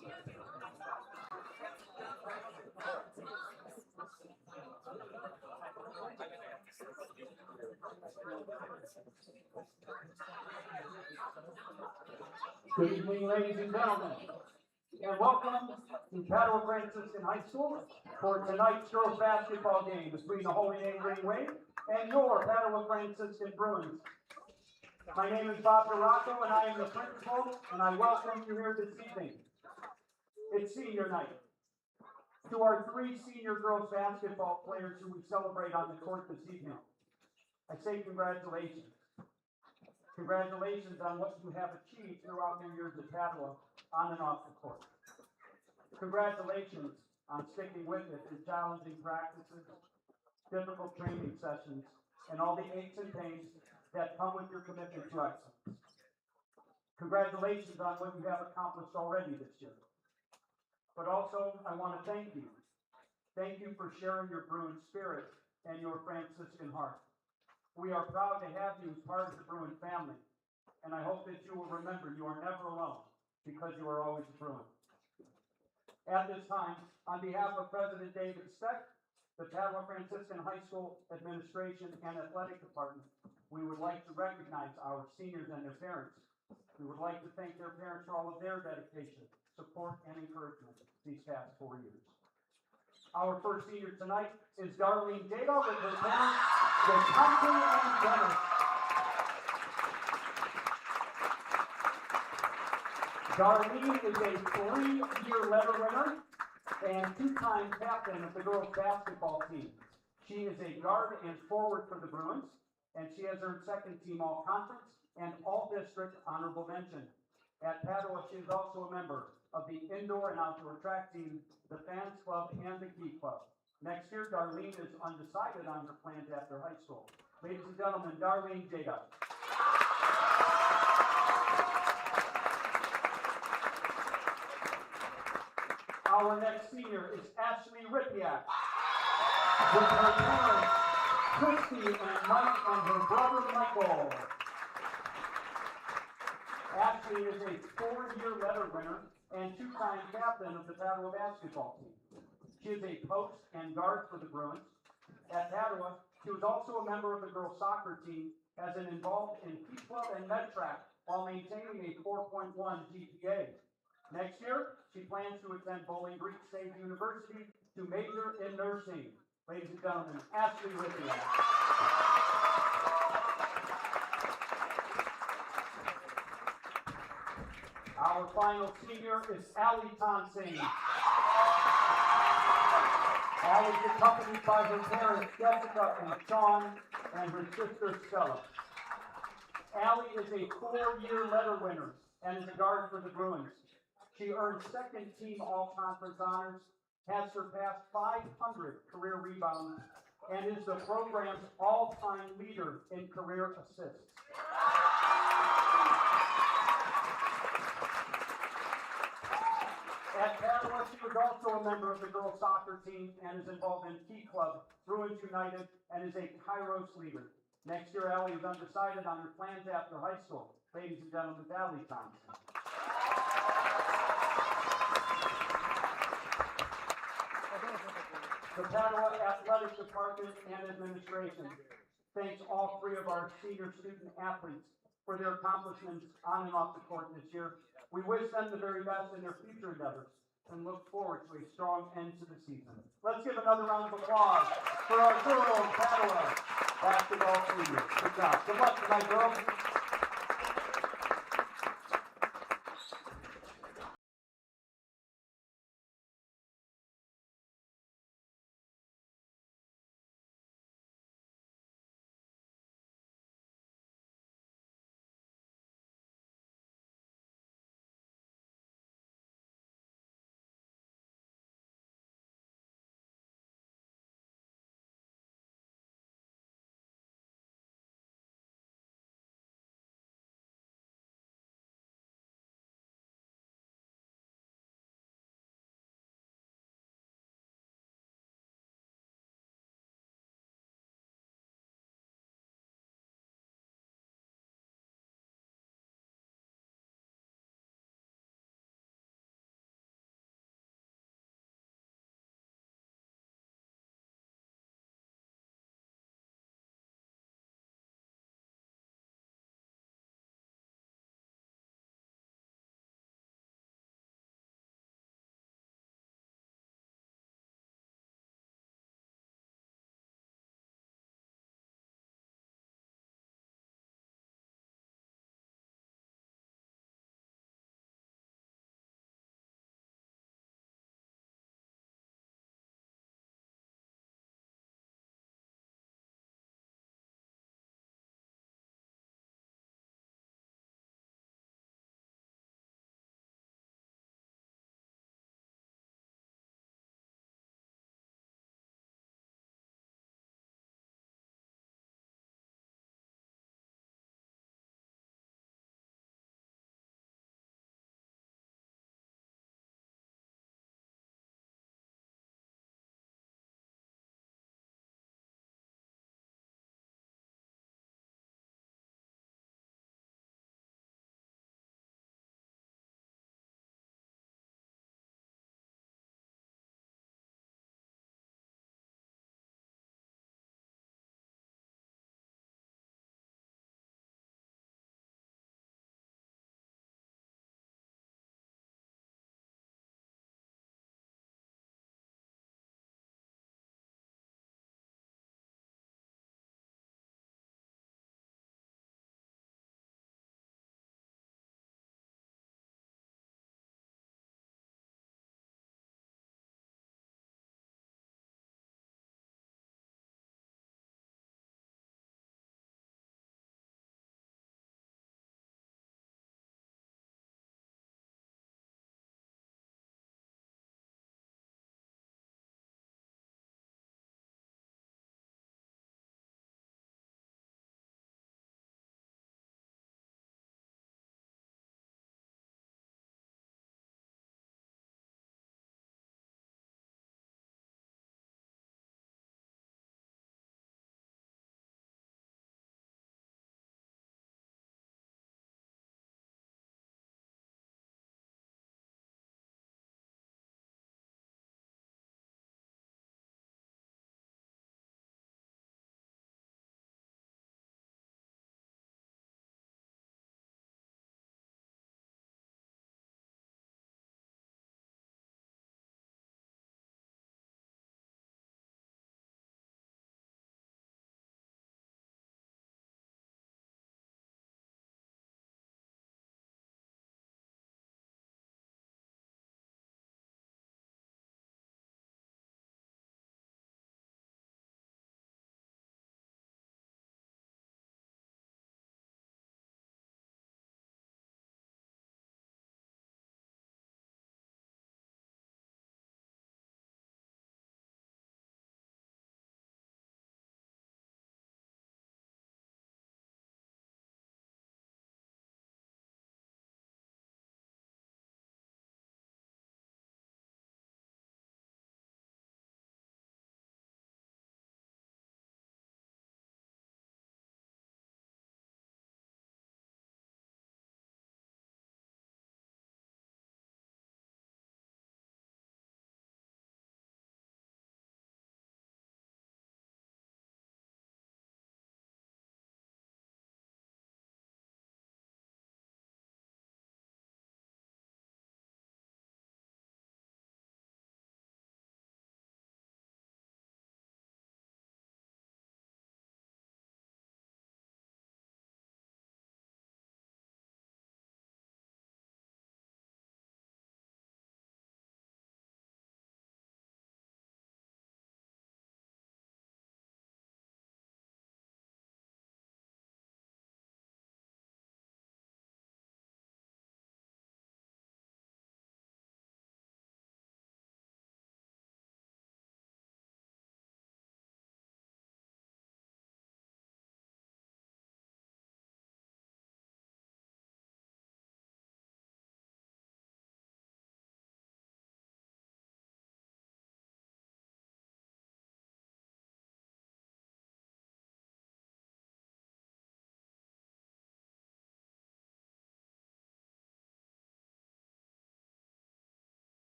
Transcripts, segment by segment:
Good evening, ladies and gentlemen, and welcome to Padua Franciscan High School for tonight's girls basketball game between the Holy Name Green Wave and your Padua Franciscan Bruins. My name is Bob Ragazzo, and I am the principal, and I welcome you here this evening. It's senior night. To our three senior girls basketball players who we celebrate on the court this evening, I say congratulations. Congratulations on what you have achieved throughout your years at Padua on and off the court. Congratulations on sticking with it in challenging practices, difficult training sessions, and all the aches and pains that come with your commitment to excellence. Congratulations on what you have accomplished already this year. But also, I want to thank you. Thank you for sharing your Bruin spirit and your Franciscan heart. We are proud to have you as part of the Bruin family, and I hope that you will remember you are never alone because you are always a Bruin. At this time, on behalf of President David Steck, the Padua Franciscan High School Administration and Athletic Department, we would like to recognize our seniors and their parents. We would like to thank their parents for all of their dedication, support, and encouragement these past 4 years. Our first senior tonight is Darlene Data with her parents, the Thompson and Dennis. Darlene is a 3-year letter winner and 2-time captain of the girls basketball team. She is a guard and forward for the Bruins, and she has earned second team all conference and all district honorable mention. At Padua, she is also a member of the indoor and outdoor track team, the Fans Club, and the Key Club. Next year, Darlene is undecided on her plans after high school. Ladies and gentlemen, Darlene Jada. Our next senior is Ashley Ripiak, with her parents, Christy and Mike, and her brother Michael. Ashley is a 4-year letter winner and 2-time captain of the Padua basketball team. She is a post and guard for the Bruins. At Padua, she was also a member of the girls soccer team, has been involved in Key Club and Med Track while maintaining a 4.1 GPA. Next year, she plans to attend Bowling Green State University to major in nursing. Ladies and gentlemen, Ashley Ripiak. Our final senior is Allie Thompson. Allie is accompanied by her parents, Jessica and Sean, and her sister, Stella. Allie is a 4-year letter winner and is a guard for the Bruins. She earned second team all-conference honors, has surpassed 500 career rebounds, and is the program's all-time leader in career assists. At Padua, she was also a member of the girls soccer team and is involved in Key Club, Bruins United, and is a Kairos leader. Next year, Allie is undecided on her plans after high school. Ladies and gentlemen, Allie Thompson. The Padua Athletic Department and Administration thanks all 3 of our senior student athletes for their accomplishments on and off the court this year. We wish them the very best in their future endeavors and look forward to a strong end to the season. Let's give another round of applause for our girls Padua basketball seniors. Good job. Good luck tonight, girls.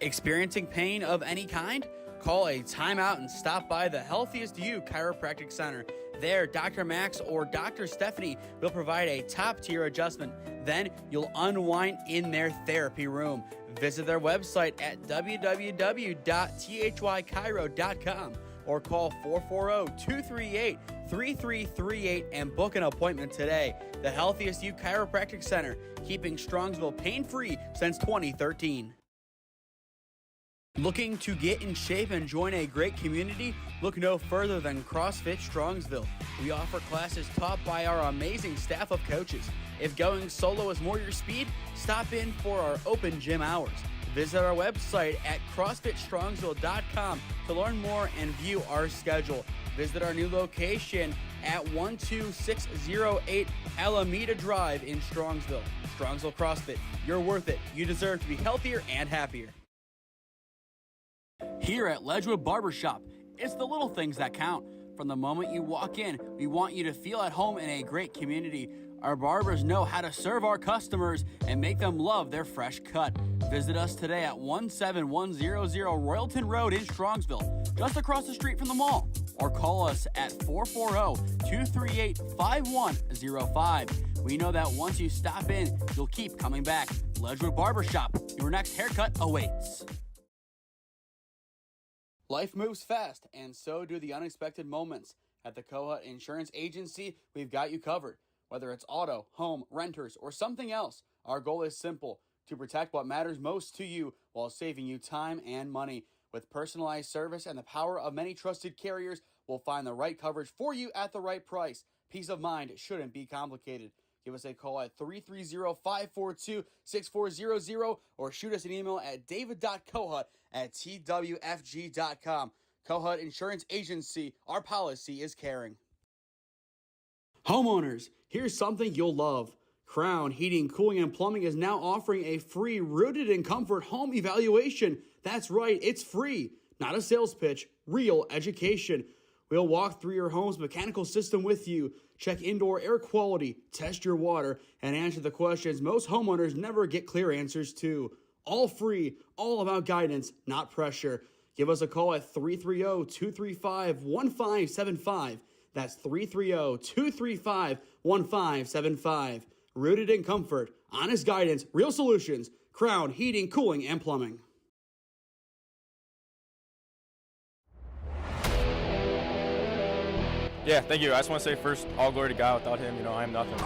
Experiencing pain of any kind? Call a timeout and stop by the Healthiest You Chiropractic Center. There, Dr. Max or Dr. Stephanie will provide a top-tier adjustment. Then you'll unwind in their therapy room. Visit their website at www.thychiro.com or call 440-238-3338 and book an appointment today. The Healthiest You Chiropractic Center, keeping Strongsville pain-free since 2013. Looking to get in shape and join a great community? Look no further than CrossFit Strongsville. We offer classes taught by our amazing staff of coaches. If going solo is more your speed, stop in for our open gym hours. Visit our website at CrossFitStrongsville.com to learn more and view our schedule. Visit our new location at 12608 Alameda Drive in Strongsville. Strongsville CrossFit, you're worth it. You deserve to be healthier and happier. Here at Ledgewood Barbershop, it's the little things that count. From the moment you walk in, we want you to feel at home in a great community. Our barbers know how to serve our customers and make them love their fresh cut. Visit us today at 17100 Royalton Road in Strongsville, just across the street from the mall. Or call us at 440-238-5105. We know that once you stop in, you'll keep coming back. Ledgewood Barbershop, your next haircut awaits. Life moves fast, and so do the unexpected moments. At the Kohut Insurance Agency, we've got you covered. Whether it's auto, home, renters, or something else, our goal is simple: to protect what matters most to you while saving you time and money. With personalized service and the power of many trusted carriers, we'll find the right coverage for you at the right price. Peace of mind shouldn't be complicated. Give us a call at 330-542-6400 or shoot us an email at david.kohut@twfg.com. Kohut Insurance Agency, our policy is caring. Homeowners, here's something you'll love. Crown Heating, Cooling, and Plumbing is now offering a free Rooted in Comfort home evaluation. That's right, it's free. Not a sales pitch, real education. We'll walk through your home's mechanical system with you, check indoor air quality, test your water, and answer the questions most homeowners never get clear answers to. All free, all about guidance, not pressure. Give us a call at 330-235-1575. That's 330-235-1575. Rooted in Comfort, honest guidance, real solutions. Crown Heating, Cooling, and Plumbing. Yeah, thank you. I just want to say first, all glory to God. Without him, I am nothing.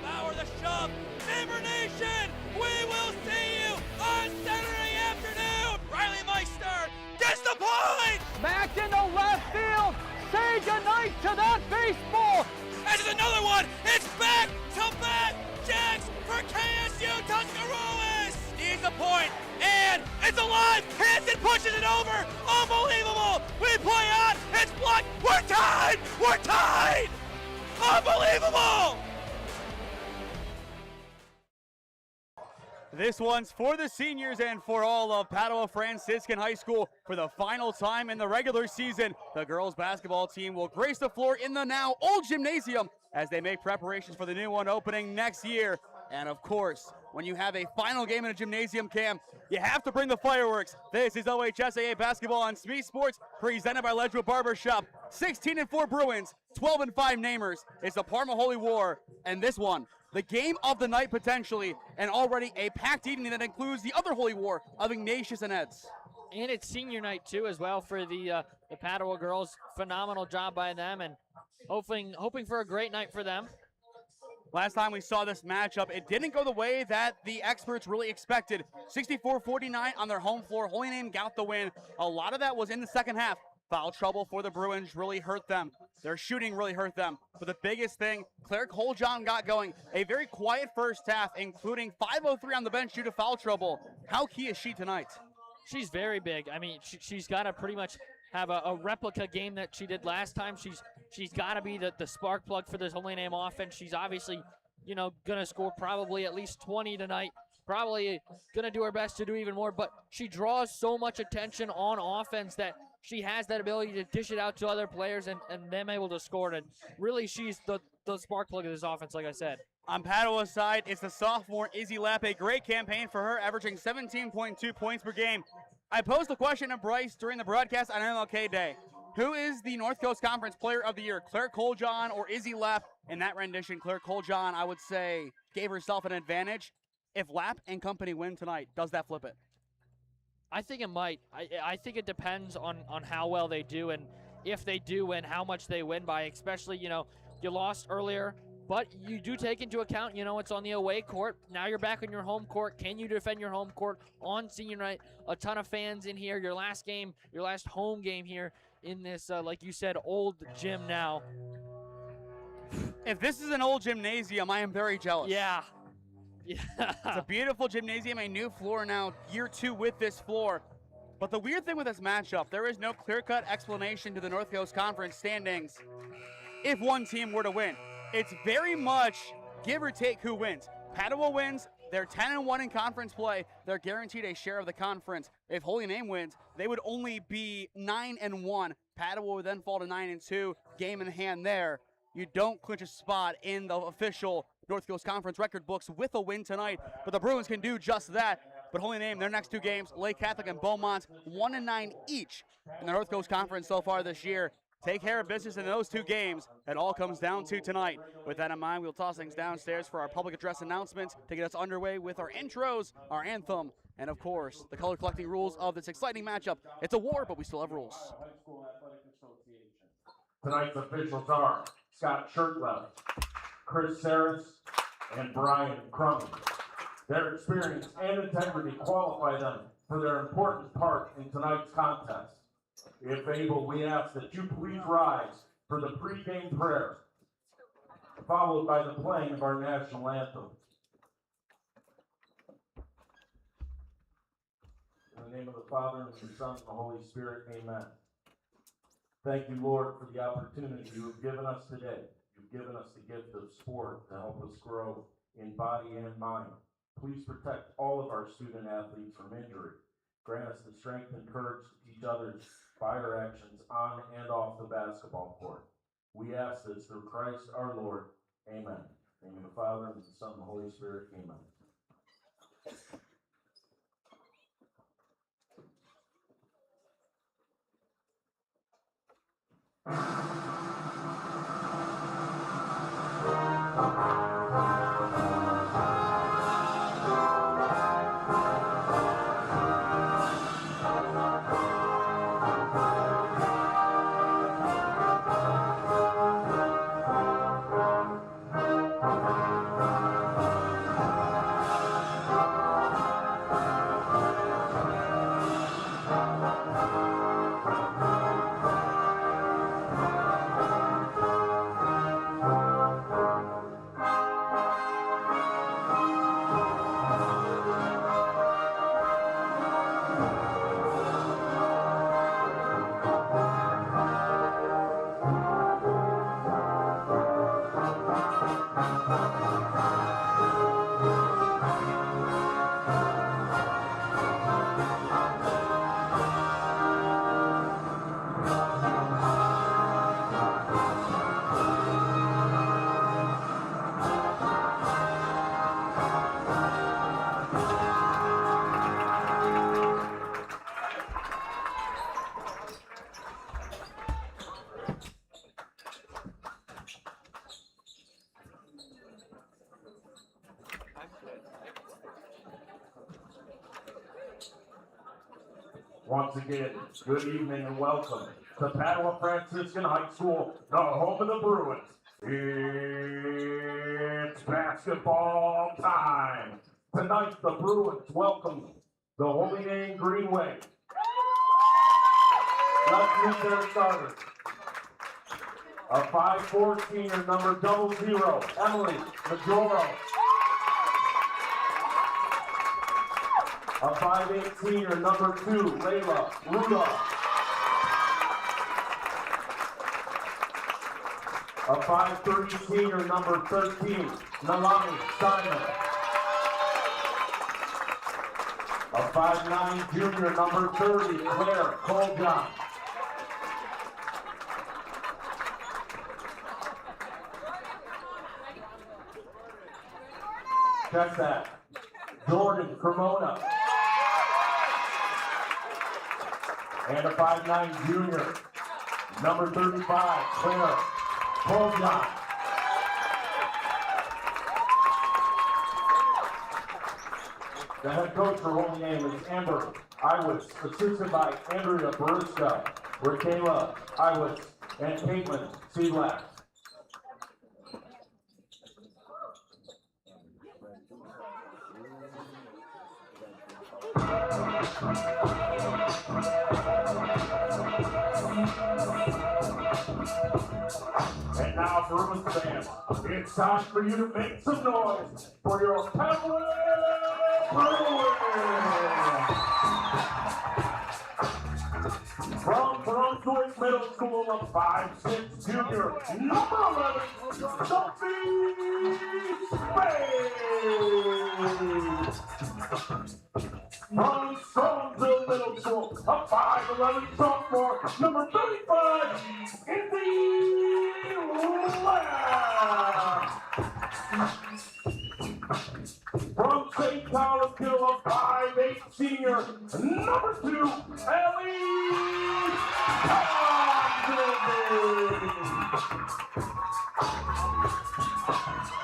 Power the shove, Neighbor Nation, we will see you on Saturday afternoon. Riley Meister gets the point. Back into left field, say goodnight to that baseball. And there's another one, it's back to back Jacks for KSU Tuscarawas. Needs a point, and it's alive, Hanson pushes it over, unbelievable. We play on, it's blocked, we're tied, unbelievable. This one's for the seniors and for all of Padua Franciscan High School. For the final time in the regular season, the girls basketball team will grace the floor in the now old gymnasium as they make preparations for the new one opening next year. And of course, when you have a final game in a gymnasium, Cam, you have to bring the fireworks. This is OHSAA basketball on SmeeSports, presented by Ledgewood Barbershop. 16-4 Bruins, 12-5 Namers. It's the Parma Holy War, and this one, the game of the night potentially, and already a packed evening that includes the other Holy War of Ignatius and Eds. And it's senior night too as well for the Padua girls. Phenomenal job by them, and hoping for a great night for them. Last time we saw this matchup, it didn't go the way that the experts really expected. 64-49 on their home floor. Holy Name got the win. A lot of that was in the second half. Foul trouble for the Bruins really hurt them. Their shooting really hurt them. But the biggest thing, Claire Coljohn got going. A very quiet first half, including 5:03 on the bench due to foul trouble. How key is she tonight? She's very big. I mean, she's got to pretty much have a replica game that she did last time. She's got to be the spark plug for this Holy Name offense. She's obviously, going to score probably at least 20 tonight. Probably going to do her best to do even more. But she draws so much attention on offense that she has that ability to dish it out to other players and them able to score it. And really, she's the spark plug of this offense, like I said. On Padua's side, it's the sophomore Izzy Lapp, a great campaign for her, averaging 17.2 points per game. I posed the question to Bryce during the broadcast on MLK Day. Who is the North Coast Conference Player of the Year, Claire Coljohn or Izzy Lapp? In that rendition, Claire Coljohn, I would say, gave herself an advantage. If Lapp and company win tonight, does that flip it? I think it might. I think it depends on how well they do, and if they do win, how much they win by. Especially, you lost earlier, but you do take into account, it's on the away court. Now you're back on your home court. Can you defend your home court on senior night? A ton of fans in here. Your last home game here in this, like you said, old gym now. If this is an old gymnasium, I am very jealous. Yeah. It's a beautiful gymnasium, a new floor now, year 2 with this floor. But the weird thing with this matchup, there is no clear-cut explanation to the North Coast Conference standings if one team were to win. It's very much give or take who wins. Padua wins, they're 10-1 in conference play. They're guaranteed a share of the conference. If Holy Name wins, they would only be 9-1. Padua would then fall to 9-2, game in hand there. You don't clinch a spot in the official North Coast Conference record books with a win tonight, but the Bruins can do just that. But Holy Name, their next 2 games, Lake Catholic and Beaumont, 1-9 each in the North Coast Conference so far this year. Take care of business in those 2 games. It all comes down to tonight. With that in mind, we'll toss things downstairs for our public address announcements to get us underway with our intros, our anthem, and of course, the color collecting rules of this exciting matchup. It's a war, but we still have rules. Tonight's officials are Scott Shirtlev, Chris Saris, and Brian Crummy. Their experience and integrity qualify them for their important part in tonight's contest. If able, we ask that you please rise for the pregame prayer, followed by the playing of our national anthem. In the name of the Father, and the Son, and the Holy Spirit, amen. Thank you, Lord, for the opportunity you have given us today. You've given us the gift of sport to help us grow in body and mind. Please protect all of our student athletes from injury. Grant us the strength and courage to teach others fire actions on and off the basketball court. We ask this through Christ our Lord. Amen. In the name of the Father, and the Son, and the Holy Spirit. Amen. Once again, good evening and welcome to Padua Franciscan High School, the home of the Bruins. It's basketball time. Tonight, the Bruins welcome the Holy Name Greenway. Let's meet their starters. A 5'4" senior, number 00, Emily Majoro. A 5'8" senior, number 2, Layla Rudolph. A 5'3" senior, number 13, Nalani Simon. A 5'9" junior, number 30, Claire Coljohn. Check that. Jordan Cremona. And a 5'9" junior, number 35, Claire Projan. The head coach for Holy Name is Amber Iwitz, assisted by Andrea Bariska, Raquela Iwitz, and Caitlin Seedlack. And now, Bruins fans, it's time for you to make some noise for your Padua Bruins! From Brunswick Middle School, a 5'6" junior, number 11, Sophie Smee! From Strongsville Middle School, a 5'11" sophomore, number 35, Izzy Ladd. From St. Thomas Hill, a 5'8" senior, number 2, Ellie Thompson.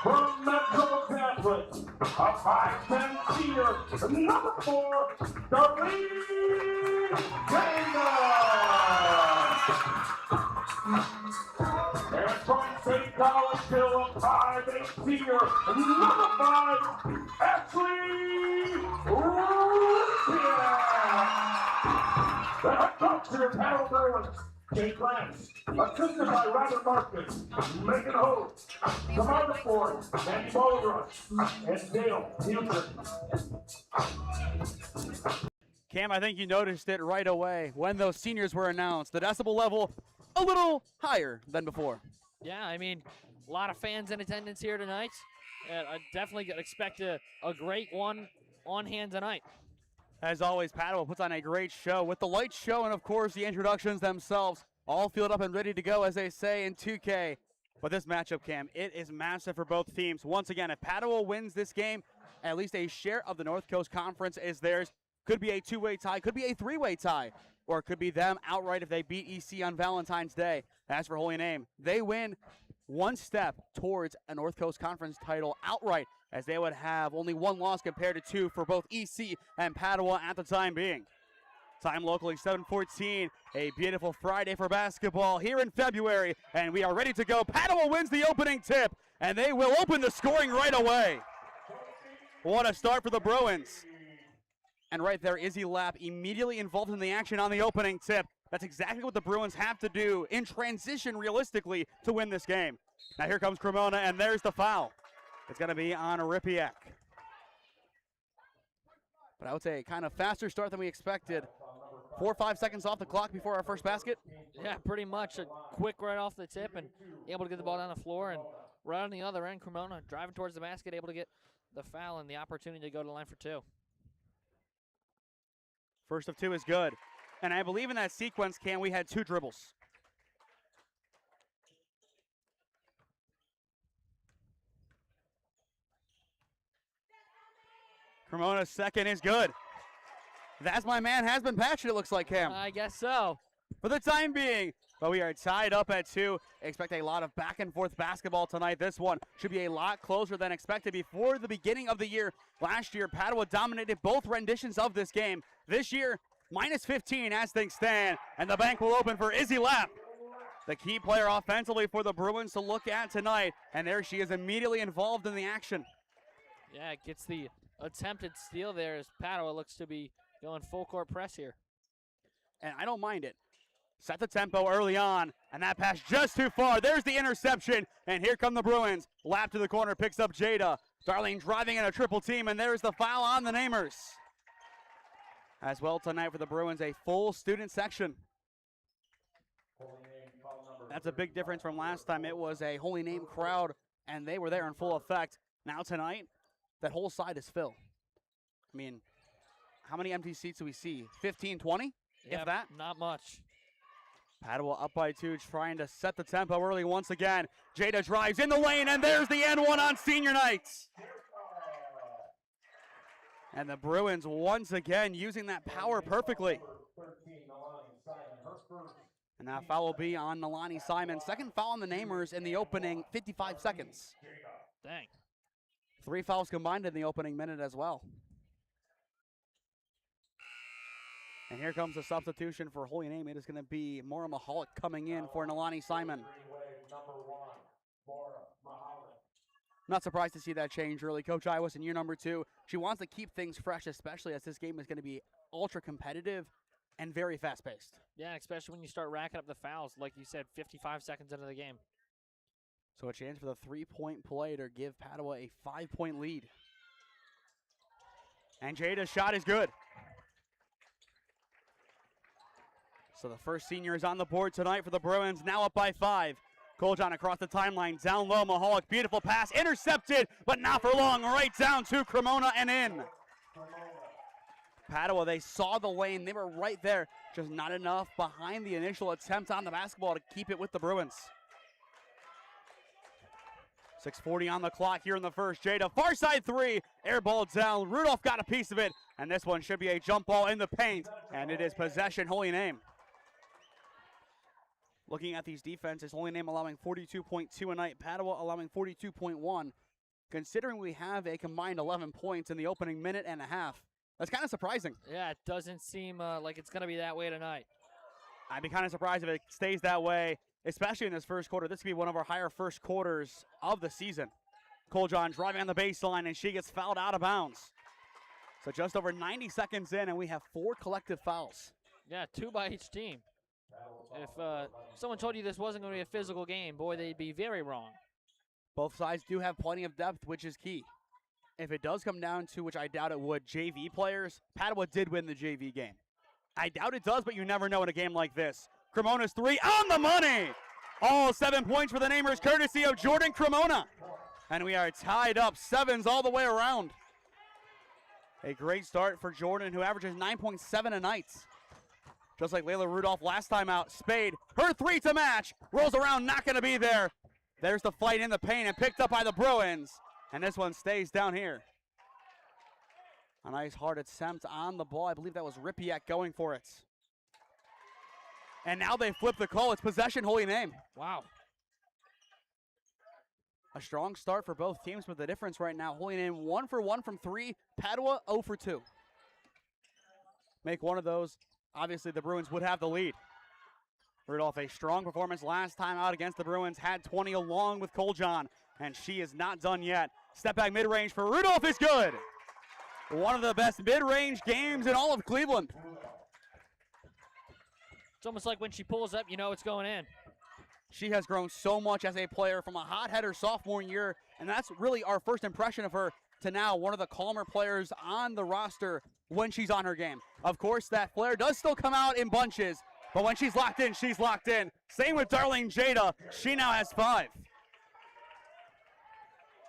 From Metro Catholic, a 5'10" senior, number 4, Darlene Gaynor. And from St. College Hill, a 5'8" senior, number 5, Ashley Rupia. The head coach for the Padua Bruins, Jake Lance, assisted by Robert Marcus, Megan Hope, Commander Ford, Mandy Baldrush, and Dale Houston. Cam, I think you noticed it right away when those seniors were announced. The decibel level a little higher than before. Yeah, I mean, a lot of fans in attendance here tonight. I definitely expect a great one on hand tonight. As always, Padua puts on a great show with the light show and, of course, the introductions themselves all filled up and ready to go, as they say in 2K. But this matchup, Cam, it is massive for both teams. Once again, if Padua wins this game, at least a share of the North Coast Conference is theirs. Could be a two-way tie, could be a three-way tie, or it could be them outright if they beat EC on Valentine's Day. As for Holy Name, they win one step towards a North Coast Conference title outright, as they would have only one loss compared to 2 for both EC and Padua at the time being. Time locally 7:14, a beautiful Friday for basketball here in February, and we are ready to go. Padua wins the opening tip, and they will open the scoring right away. What a start for the Bruins. And right there, Izzy Lapp immediately involved in the action on the opening tip. That's exactly what the Bruins have to do in transition realistically to win this game. Now here comes Cremona, and there's the foul. It's going to be on Ripiak. But I would say kind of faster start than we expected. 4 or 5 seconds off the clock before our first basket. Yeah, pretty much a quick right off the tip and able to get the ball down the floor. And right on the other end, Cremona driving towards the basket, able to get the foul and the opportunity to go to the line for 2. First of 2 is good. And I believe in that sequence, Cam, we had 2 dribbles. Cremona's second is good. That's my man has been patched, it looks like, Cam. I guess so. For the time being, but we are tied up at 2. Expect a lot of back and forth basketball tonight. This one should be a lot closer than expected before the beginning of the year. Last year, Padua dominated both renditions of this game. This year, minus 15 as things stand, and the bank will open for Izzy Lapp, the key player offensively for the Bruins to look at tonight, and there she is immediately involved in the action. Yeah, it gets the attempted steal there as Padua looks to be going full court press here. And I don't mind it. Set the tempo early on, and that pass just too far. There's the interception, and here come the Bruins. Lap to the corner, picks up Jada. Darlene driving in a triple team, and there's the foul on the Namers. As well tonight for the Bruins, a full student section. That's a big difference from last time. It was a Holy Name crowd, and they were there in full effect. Now tonight, that whole side is filled. I mean, how many empty seats do we see? 15, 20? Yep, if that? Not much. Padua up by 2, trying to set the tempo early once again. Jada drives in the lane, and there's the N1 on senior night. And the Bruins once again using that power perfectly. And that foul will be on Nalani Simon. Second foul on the Namers in the opening 55 seconds. Dang. 3 fouls combined in the opening minute as well. And here comes the substitution for Holy Name. It is going to be Maura Mahalik coming in for Nalani Simon. Not surprised to see that change early. Coach Iwas in year number 2. She wants to keep things fresh, especially as this game is going to be ultra competitive and very fast-paced. Yeah, especially when you start racking up the fouls, like you said, 55 seconds into the game. So a chance for the 3-point play to give Padua a 5-point lead. And Jada's shot is good. So the first senior is on the board tonight for the Bruins, now up by 5. Coljon across the timeline, down low, Mahalik, beautiful pass, intercepted, but not for long, right down to Cremona and in. Padua, they saw the lane, they were right there, just not enough behind the initial attempt on the basketball to keep it with the Bruins. 6:40 on the clock here in the first. Jada, far side 3, air ball down, Rudolph got a piece of it, and this one should be a jump ball in the paint, and it is possession, Holy Name. Looking at these defenses, Holy Name allowing 42.2 a night, Padua allowing 42.1. Considering we have a combined 11 points in the opening minute and a half, that's kind of surprising. Yeah, it doesn't seem like it's going to be that way tonight. I'd be kind of surprised if it stays that way, especially in this first quarter. This could be one of our higher first quarters of the season. Coljon driving on the baseline, and she gets fouled out of bounds. So just over 90 seconds in, and we have 4 collective fouls. Yeah, 2 by each team. If someone told you this wasn't going to be a physical game, boy, they'd be very wrong. Both sides do have plenty of depth, which is key. If it does come down to, which I doubt it would, JV players, Padua did win the JV game. I doubt it does, but you never know in a game like this. Cremona's 3 on the money! All 7 points for the Namers, courtesy of Jordan Cremona. And we are tied up, 7s all the way around. A great start for Jordan, who averages 9.7 a night. Just like Layla Rudolph last time out. Spade, her 3 to match, rolls around, not going to be there. There's the fight in the paint and picked up by the Bruins. And this one stays down here. A nice hard attempt on the ball. I believe that was Ripiak going for it. And now they flip the call. It's possession, Holy Name. Wow. A strong start for both teams, but the difference right now, Holy Name 1 for 1 from 3, Padua 0 for 2. Make one of those, obviously the Bruins would have the lead. Rudolph, a strong performance last time out against the Bruins, had 20 along with Coljon, and she is not done yet. Step back mid-range for Rudolph is good. One of the best mid-range games in all of Cleveland. It's almost like when she pulls up, you know it's going in. She has grown so much as a player from a hot-header sophomore year, and that's really our first impression of her to now one of the calmer players on the roster when she's on her game. Of course, that flare does still come out in bunches, but when she's locked in, she's locked in. Same with Darlene Jada. She now has 5.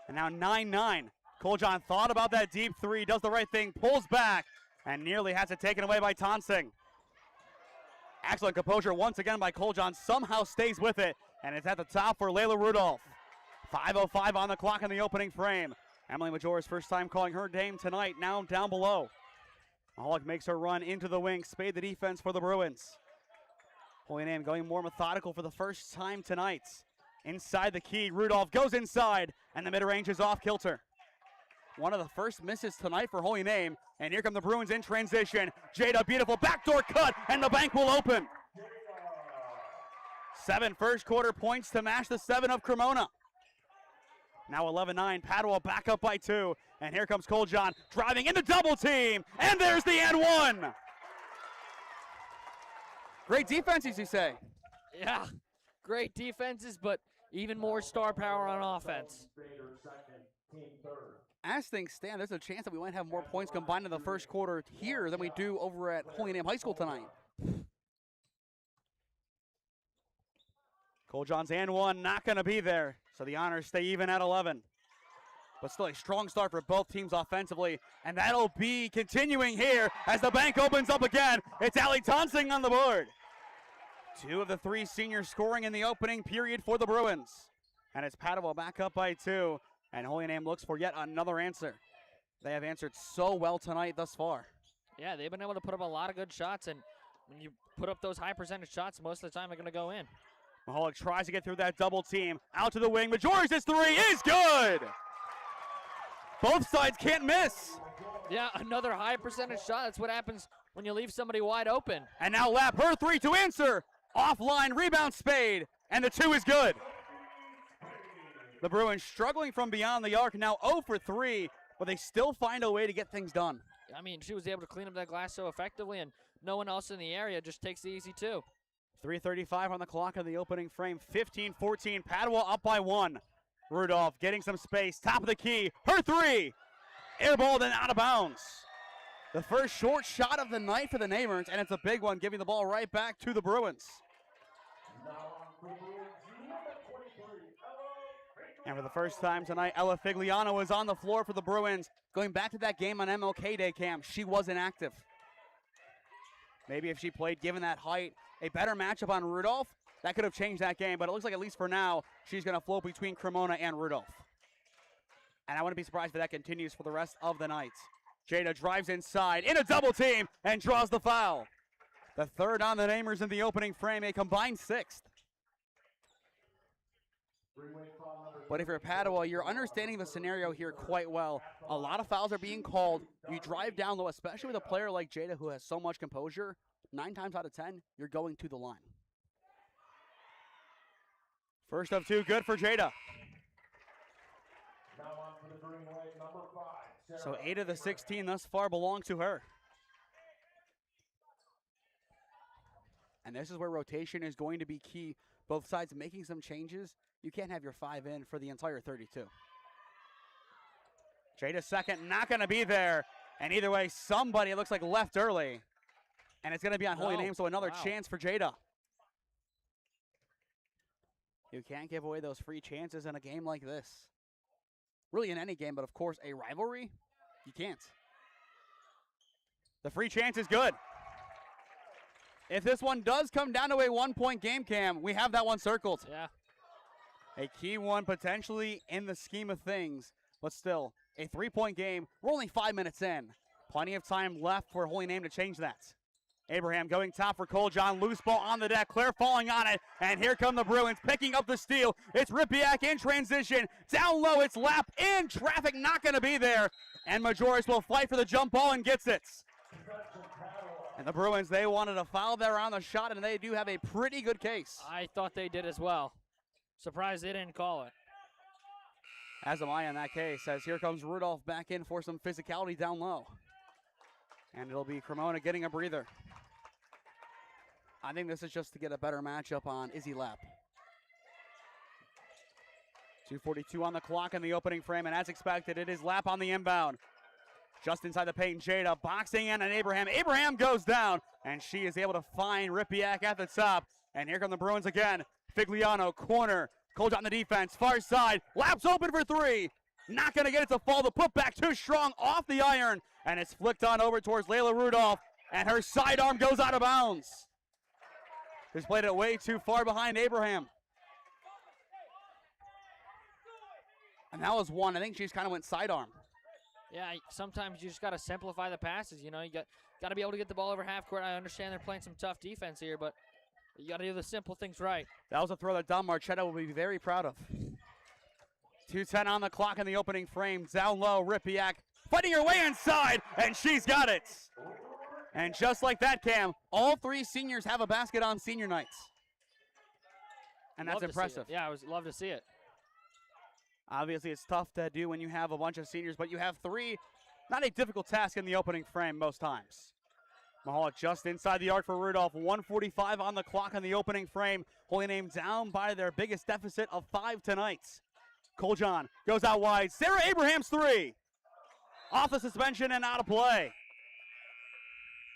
And now 9-9. Coljon thought about that deep 3, does the right thing, pulls back, and nearly has it taken away by Tonsing. Excellent composure once again by Coljon, somehow stays with it, and it's at the top for Layla Rudolph. 5:05 on the clock in the opening frame. Emily Majora's first time calling her name tonight, now down below. Mahalik makes her run into the wing, Spade the defense for the Bruins. Holy Name going more methodical for the first time tonight. Inside the key, Rudolph goes inside, and the mid-range is off kilter. One of the first misses tonight for Holy Name, and here come the Bruins in transition. Jada, beautiful backdoor cut, and the bank will open. 7 first quarter points to match the 7 of Cremona. Now 11-9, Padua back up by 2, and here comes Coljon driving into double team, and there's the and 1. Great defense, as you say. Yeah, great defenses, but even more star power on offense. As things stand, there's a chance that we might have more points combined in the first quarter here than we do over at Holy Name High School tonight. Coljon's and 1 not going to be there, so the honors stay even at 11. But still a strong start for both teams offensively, and that'll be continuing here as the bank opens up again. It's Allie Tonsing on the board. 2 of the 3 seniors scoring in the opening period for the Bruins. And it's Padua back up by 2. And Holy Name looks for yet another answer. They have answered so well tonight thus far. Yeah, they've been able to put up a lot of good shots, and when you put up those high percentage shots, most of the time they're going to go in. Mahalik tries to get through that double team. Out to the wing. Majoris' three is good. Both sides can't miss. Yeah, another high percentage shot. That's what happens when you leave somebody wide open. And now Lapp, her three to answer. Offline rebound Spade, and the two is good. The Bruins struggling from beyond the arc, now 0 for 3, but they still find a way to get things done. I mean, she was able to clean up that glass so effectively, and no one else in the area just takes the easy two. 3:35 on the clock in the opening frame. 15-14. Padua up by 1. Rudolph getting some space. Top of the key. Her three. Airballed and out of bounds. The first short shot of the night for the Neighbors, and it's a big one, giving the ball right back to the Bruins. And for the first time tonight, Ella Figliano is on the floor for the Bruins. Going back to that game on MLK Day, Cam, she wasn't active. Maybe if she played, given that height, a better matchup on Rudolph, that could have changed that game. But it looks like, at least for now, she's going to float between Cremona and Rudolph. And I wouldn't be surprised if that continues for the rest of the night. Jada drives inside in a double team and draws the foul. The third on the Namers in the opening frame, a combined 6th. But if you're Padua, you're understanding the scenario here quite well. A lot of fouls are being called. You drive down low, especially with a player like Jada who has so much composure. 9 times out of 10, you're going to the line. First of 2, good for Jada. So 8 of the 16 thus far belong to her. And this is where rotation is going to be key. Both sides making some changes. You can't have your 5 in for the entire 32. Jada's second, not going to be there. And either way, somebody, it looks like, left early. And it's going to be on Holy Name, so another chance for Jada. You can't give away those free chances in a game like this. Really in any game, but of course a rivalry, you can't. The free chance is good. If this one does come down to a 1-point game, Cam, we have that one circled. Yeah. A key one potentially in the scheme of things, but still, a 3-point game. We're only 5 minutes in. Plenty of time left for Holy Name to change that. Abraham going top for Cole John. Loose ball on the deck. Claire falling on it. And here come the Bruins picking up the steal. It's Ripiak in transition. Down low, it's Lapp in traffic. Not going to be there. And Majoris will fight for the jump ball and gets it. And the Bruins, they wanted a foul there on the shot, and they do have a pretty good case. I thought they did as well. Surprised they didn't call it. As am I in that case, as here comes Rudolph back in for some physicality down low. And it'll be Cremona getting a breather. I think this is just to get a better matchup on Izzy Lapp. 2:42 on the clock in the opening frame, and as expected, it is Lapp on the inbound. Just inside the paint, Jada boxing in, and Abraham. Abraham goes down, and she is able to find Ripiak at the top. And here come the Bruins again. Figliano, corner. Colj on the defense, far side. Lapp's open for 3. Not going to get it to fall. The putback too strong off the iron, and it's flicked on over towards Layla Rudolph, and her sidearm goes out of bounds. Just played it way too far behind Abraham. And that was one. I think she just kind of went sidearm. Yeah, sometimes you just got to simplify the passes. You know, you got to be able to get the ball over half court. I understand they're playing some tough defense here, but you got to do the simple things right. That was a throw that Don Marchetta will be very proud of. 2:10 on the clock in the opening frame. Down low, Ripiak fighting her way inside, and she's got it. And just like that, Cam, all 3 seniors have a basket on senior nights. And that's impressive. Yeah, I would love to see it. Obviously, it's tough to do when you have a bunch of seniors, but you have 3. Not a difficult task in the opening frame most times. Mahalik just inside the arc for Rudolph. 1:45 on the clock in the opening frame. Holy Name down by their biggest deficit of 5 tonight. Coljon goes out wide. Sarah Abraham's 3. Off the suspension and out of play.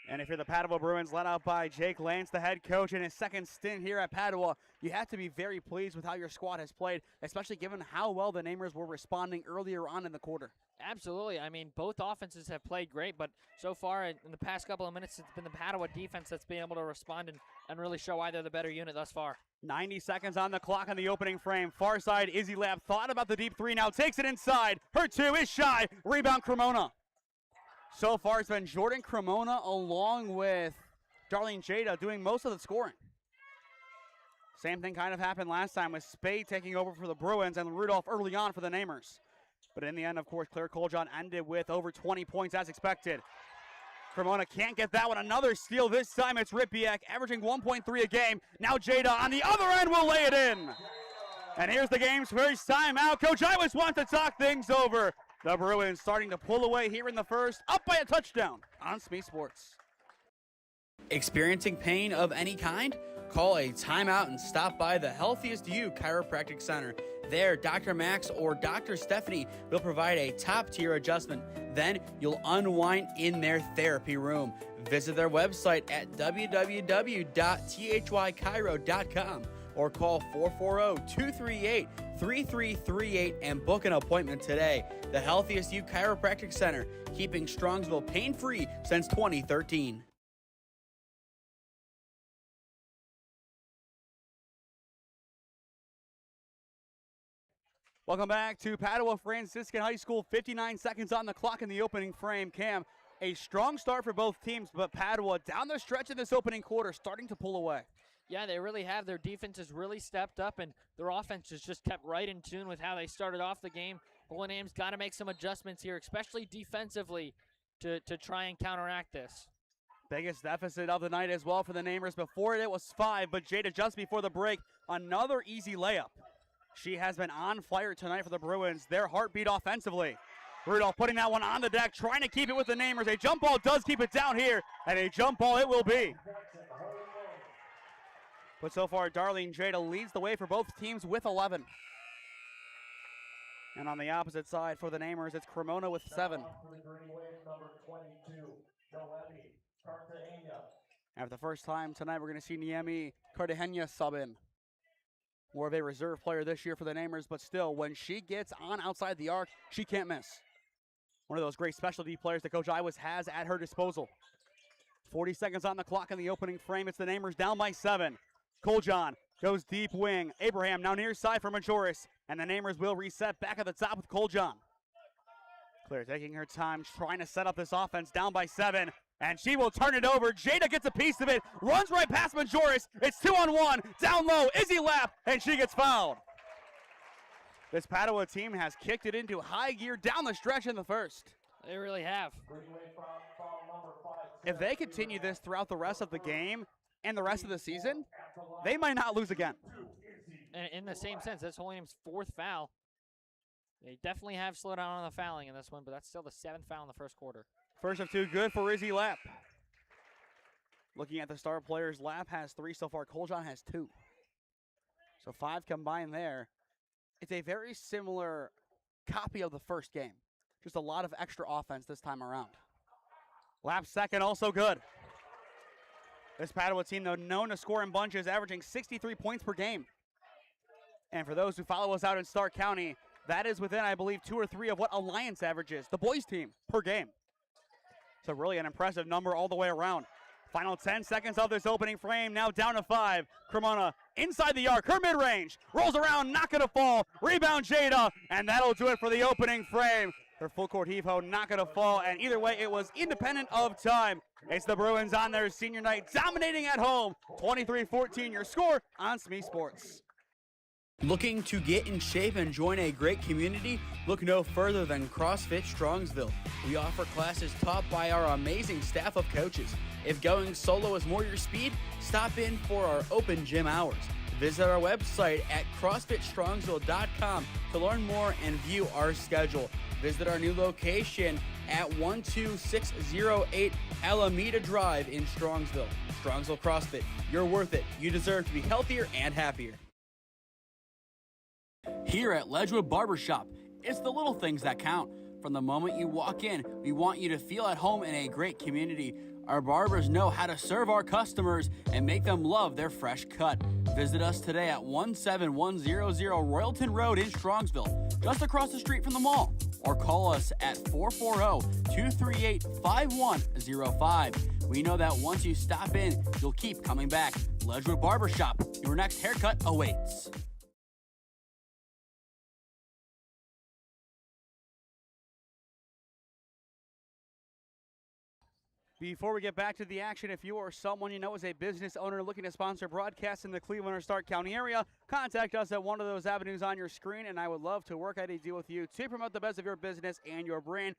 And if you're the Padua Bruins, led out by Jake Lance, the head coach, in his second stint here at Padua, you have to be very pleased with how your squad has played, especially given how well the Namers were responding earlier on in the quarter. Absolutely. I mean, both offenses have played great, but so far in the past couple of minutes, it's been the Padua defense that's been able to respond and really show why they're the better unit thus far. 90 seconds on the clock on the opening frame. Far side, Izzy Lab thought about the deep three, now takes it inside. Her two is shy. Rebound, Cremona. So far, it's been Jordan Cremona along with Darlene Jada doing most of the scoring. Same thing kind of happened last time with Spade taking over for the Bruins and Rudolph early on for the Namers. But in the end, of course, Claire Coljon ended with over 20 points as expected. Cremona can't get that one. Another steal. This time it's Rippiak, averaging 1.3 a game. Now Jada on the other end will lay it in. And here's the game's first timeout. Coach Iwas wants to talk things over. The Bruins starting to pull away here in the first, up by a touchdown on SmeeSports. Experiencing pain of any kind? Call a timeout and stop by the Healthiest You Chiropractic Center. There, Dr. Max or Dr. Stephanie will provide a top-tier adjustment. Then you'll unwind in their therapy room. Visit their website at www.thychiro.com or call 440-238-3338 and book an appointment today. The Healthiest You Chiropractic Center, keeping Strongsville pain-free since 2013. Welcome back to Padua Franciscan High School. 59 seconds on the clock in the opening frame. Cam, a strong start for both teams, but Padua down the stretch in this opening quarter starting to pull away. Yeah, they really have. Their defense has really stepped up, and their offense has just kept right in tune with how they started off the game. Holy Name's got to make some adjustments here, especially defensively, to try and counteract this. Biggest deficit of the night as well for the Namers. Before it was 5, but Jada just before the break, another easy layup. She has been on fire tonight for the Bruins. Their heartbeat offensively. Rudolph putting that one on the deck, trying to keep it with the Namers. A jump ball does keep it down here, and a jump ball it will be. But so far, Darlene Jada leads the way for both teams with 11. And on the opposite side for the Namers, it's Cremona with 7. After the first time tonight, we're going to see Niemi Cartagena sub in. More of a reserve player this year for the Namers, but still, when she gets on outside the arc, she can't miss. One of those great specialty players that Coach Iwas has at her disposal. 40 seconds on the clock in the opening frame. It's the Namers down by 7. Coljon goes deep wing. Abraham now near side for Majoris, and the Namers will reset back at the top with Coljon. Claire taking her time, trying to set up this offense, down by 7. And she will turn it over. Jada gets a piece of it, runs right past Majoris. It's 2-on-1, down low, Izzy Lap, and she gets fouled. This Padua team has kicked it into high gear down the stretch in the first. They really have. If they continue this throughout the rest of the game and the rest of the season, they might not lose again. And in the same sense, that's Holy Name's 4th foul. They definitely have slowed down on the fouling in this one, but that's still the 7th foul in the first quarter. First of 2, good for Izzy Lap. Looking at the star players, Lap has 3 so far. Coljon has 2. So 5 combined there. It's a very similar copy of the first game. Just a lot of extra offense this time around. Lap's second, also good. This Padua team, though, known to score in bunches, averaging 63 points per game. And for those who follow us out in Stark County, that is within, I believe, 2 or 3 of what Alliance averages, the boys team, per game. So really an impressive number all the way around. Final 10 seconds of this opening frame, now down to 5. Cremona inside the arc, her mid-range, rolls around, not gonna fall. Rebound Jada, and that'll do it for the opening frame. Her full court heave-ho, not gonna fall, and either way, it was independent of time. It's the Bruins on their senior night, dominating at home. 23-14 your score on SmeeSports. Looking to get in shape and join a great community? Look no further than CrossFit Strongsville. We offer classes taught by our amazing staff of coaches. If going solo is more your speed, stop in for our open gym hours. Visit our website at CrossFitStrongsville.com to learn more and view our schedule. Visit our new location at 12608 Alameda Drive in Strongsville. Strongsville CrossFit, you're worth it. You deserve to be healthier and happier. Here at Ledgewood Barbershop, it's the little things that count. From the moment you walk in, we want you to feel at home in a great community. Our barbers know how to serve our customers and make them love their fresh cut. Visit us today at 17100 Royalton Road in Strongsville, just across the street from the mall. or call us at 440-238-5105. We know that once you stop in, you'll keep coming back. Ledgewood Barbershop, your next haircut awaits. Before we get back to the action, if you or someone you know is a business owner looking to sponsor broadcasts in the Cleveland or Stark County area, contact us at one of those avenues on your screen, and I would love to work out a deal with you to promote the best of your business and your brand.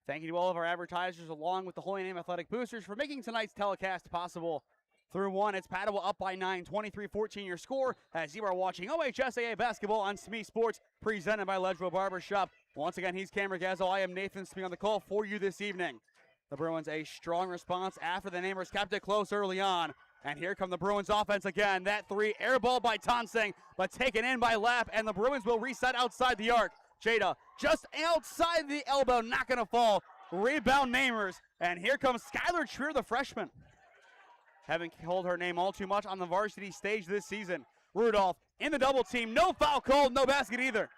Thank you to all of our advertisers, along with the Holy Name Athletic Boosters, for making tonight's telecast possible. Through one, it's Padua up by 9, 23-14 your score, as you are watching OHSAA basketball on SmeeSports, presented by Ledgewood Barbershop. Once again, he's Cam Ragazzo. I am Nathan Smee on the call for you this evening. The Bruins a strong response after the Namers kept it close early on. And here come the Bruins offense again. That three air ball by Tonsing, but taken in by Lapp, and the Bruins will reset outside the arc. Jada just outside the elbow, not going to fall. Rebound Namers, and here comes Skylar Trier, the freshman. Haven't called her name all too much on the varsity stage this season. Rudolph in the double team, no foul called, no basket either.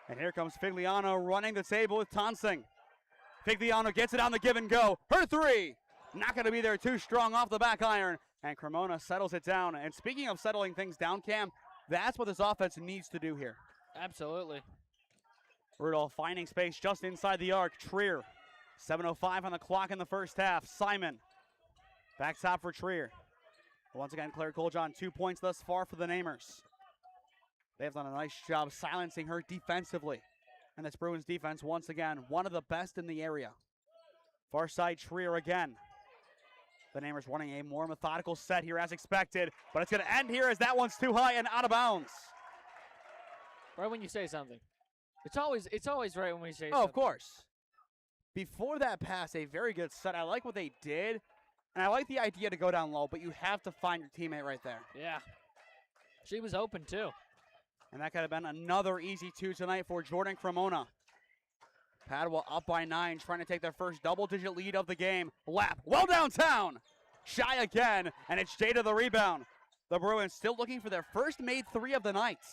And here comes Figliano running the table with Tonsing. Figliano gets it on the give and go. Her three, not going to be there, too strong off the back iron. And Cremona settles it down. And speaking of settling things down, Cam, that's what this offense needs to do here. Absolutely. Rudolph finding space just inside the arc. Trier, 7:05 on the clock in the first half. Simon, back top for Trier. Once again, Claire Coljon, 2 points thus far for the Namers. They've done a nice job silencing her defensively. And this Bruins defense, once again, one of the best in the area. Far side Trier again. The Namers running a more methodical set here as expected, but it's going to end here as that one's too high and out of bounds. Right when you say something. It's always right when we say something. Oh, of course. Before that pass, a very good set. I like what they did, and I like the idea to go down low, but you have to find your teammate right there. Yeah. She was open, too. And that could have been another easy two tonight for Jordan Cremona. Padua up by 9, trying to take their first double-digit lead of the game. Lapp, well downtown. Shy again, and it's Jada the rebound. The Bruins still looking for their first made three of the night.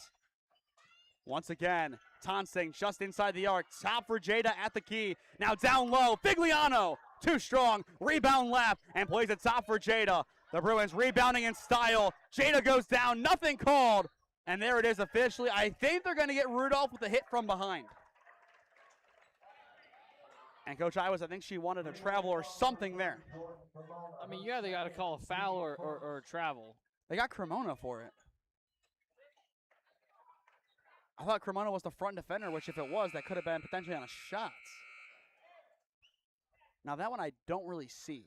Once again, Tonsing just inside the arc. Top for Jada at the key. Now down low, Figliano, too strong. Rebound Lapp, and plays it top for Jada. The Bruins rebounding in style. Jada goes down, nothing called. And there it is officially. I think they're going to get Rudolph with a hit from behind. And Coach Iwas, I think she wanted a travel or something there. I mean, you either got to call a foul or a travel. They got Cremona for it. I thought Cremona was the front defender, which if it was, that could have been potentially on a shot. Now that one I don't really see.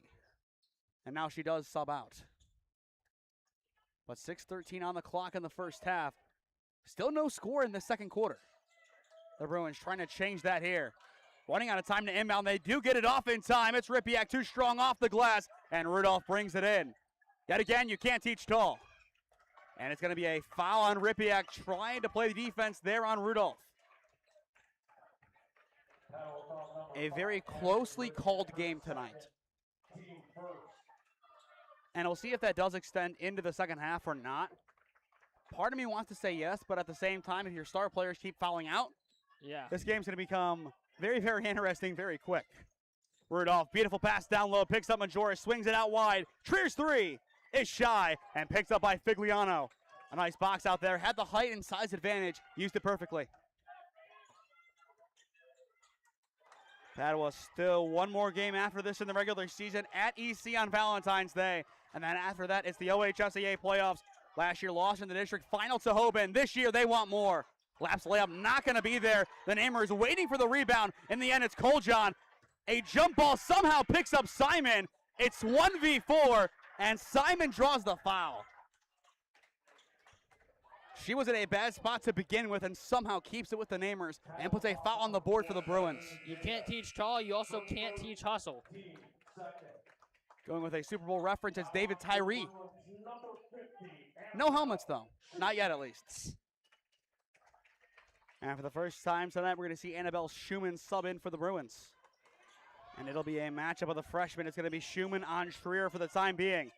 And now she does sub out. But 6:13 on the clock in the first half. Still no score in the second quarter. The Bruins trying to change that here. Running out of time to inbound. They do get it off in time. It's Ripiak too strong off the glass, and Rudolph brings it in. Yet again, you can't teach tall. And it's going to be a foul on Ripiak trying to play the defense there on Rudolph. A very closely called game tonight. And we'll see if that does extend into the second half or not. Part of me wants to say yes, but at the same time, if your star players keep fouling out, this game's going to become very, very interesting very quick. Rudolph, beautiful pass down low, picks up Majoris, swings it out wide. Trier's three is shy and picked up by Figliano. A nice box out there, had the height and size advantage, used it perfectly. Padua still one more game after this in the regular season at EC on Valentine's Day. And then after that, it's the OHSAA playoffs. Last year, lost in the district final to Hoban. This year, they want more. Lapp's layup not going to be there. The Namers waiting for the rebound. In the end, it's Coljon. A jump ball somehow picks up Simon. It's 1v4, and Simon draws the foul. She was in a bad spot to begin with and somehow keeps it with the Namers and puts a foul on the board for the Bruins. You can't teach tall. You also can't teach hustle. Going with a Super Bowl reference, it's David Tyree. No helmets, though. Not yet, at least. And for the first time tonight, we're going to see Annabelle Schumann sub in for the Bruins. And it'll be a matchup of the freshmen. It's going to be Schumann on Trier for the time being.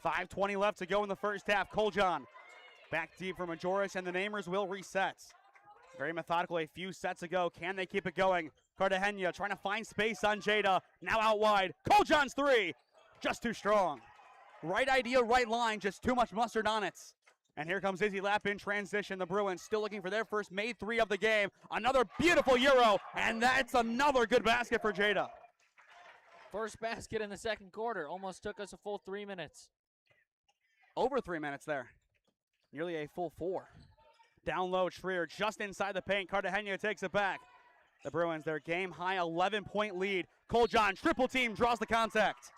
5:20 left to go in the first half. Coljon back deep for Majoris, and the Namers will reset. Very methodical a few sets ago. Can they keep it going? Cartagena trying to find space on Jada. Now out wide. Coljohn's three. Just too strong. Right idea, right line. Just too much mustard on it. And here comes Izzy Lapp in transition. The Bruins still looking for their first made three of the game. Another beautiful Euro. And that's another good basket for Jada. First basket in the second quarter. Almost took us a full 3 minutes. Over 3 minutes there. Nearly a full 4. Down low, Schreier just inside the paint. Cartagena takes it back. The Bruins, their game-high 11-point lead. Coljon, triple team, draws the contact.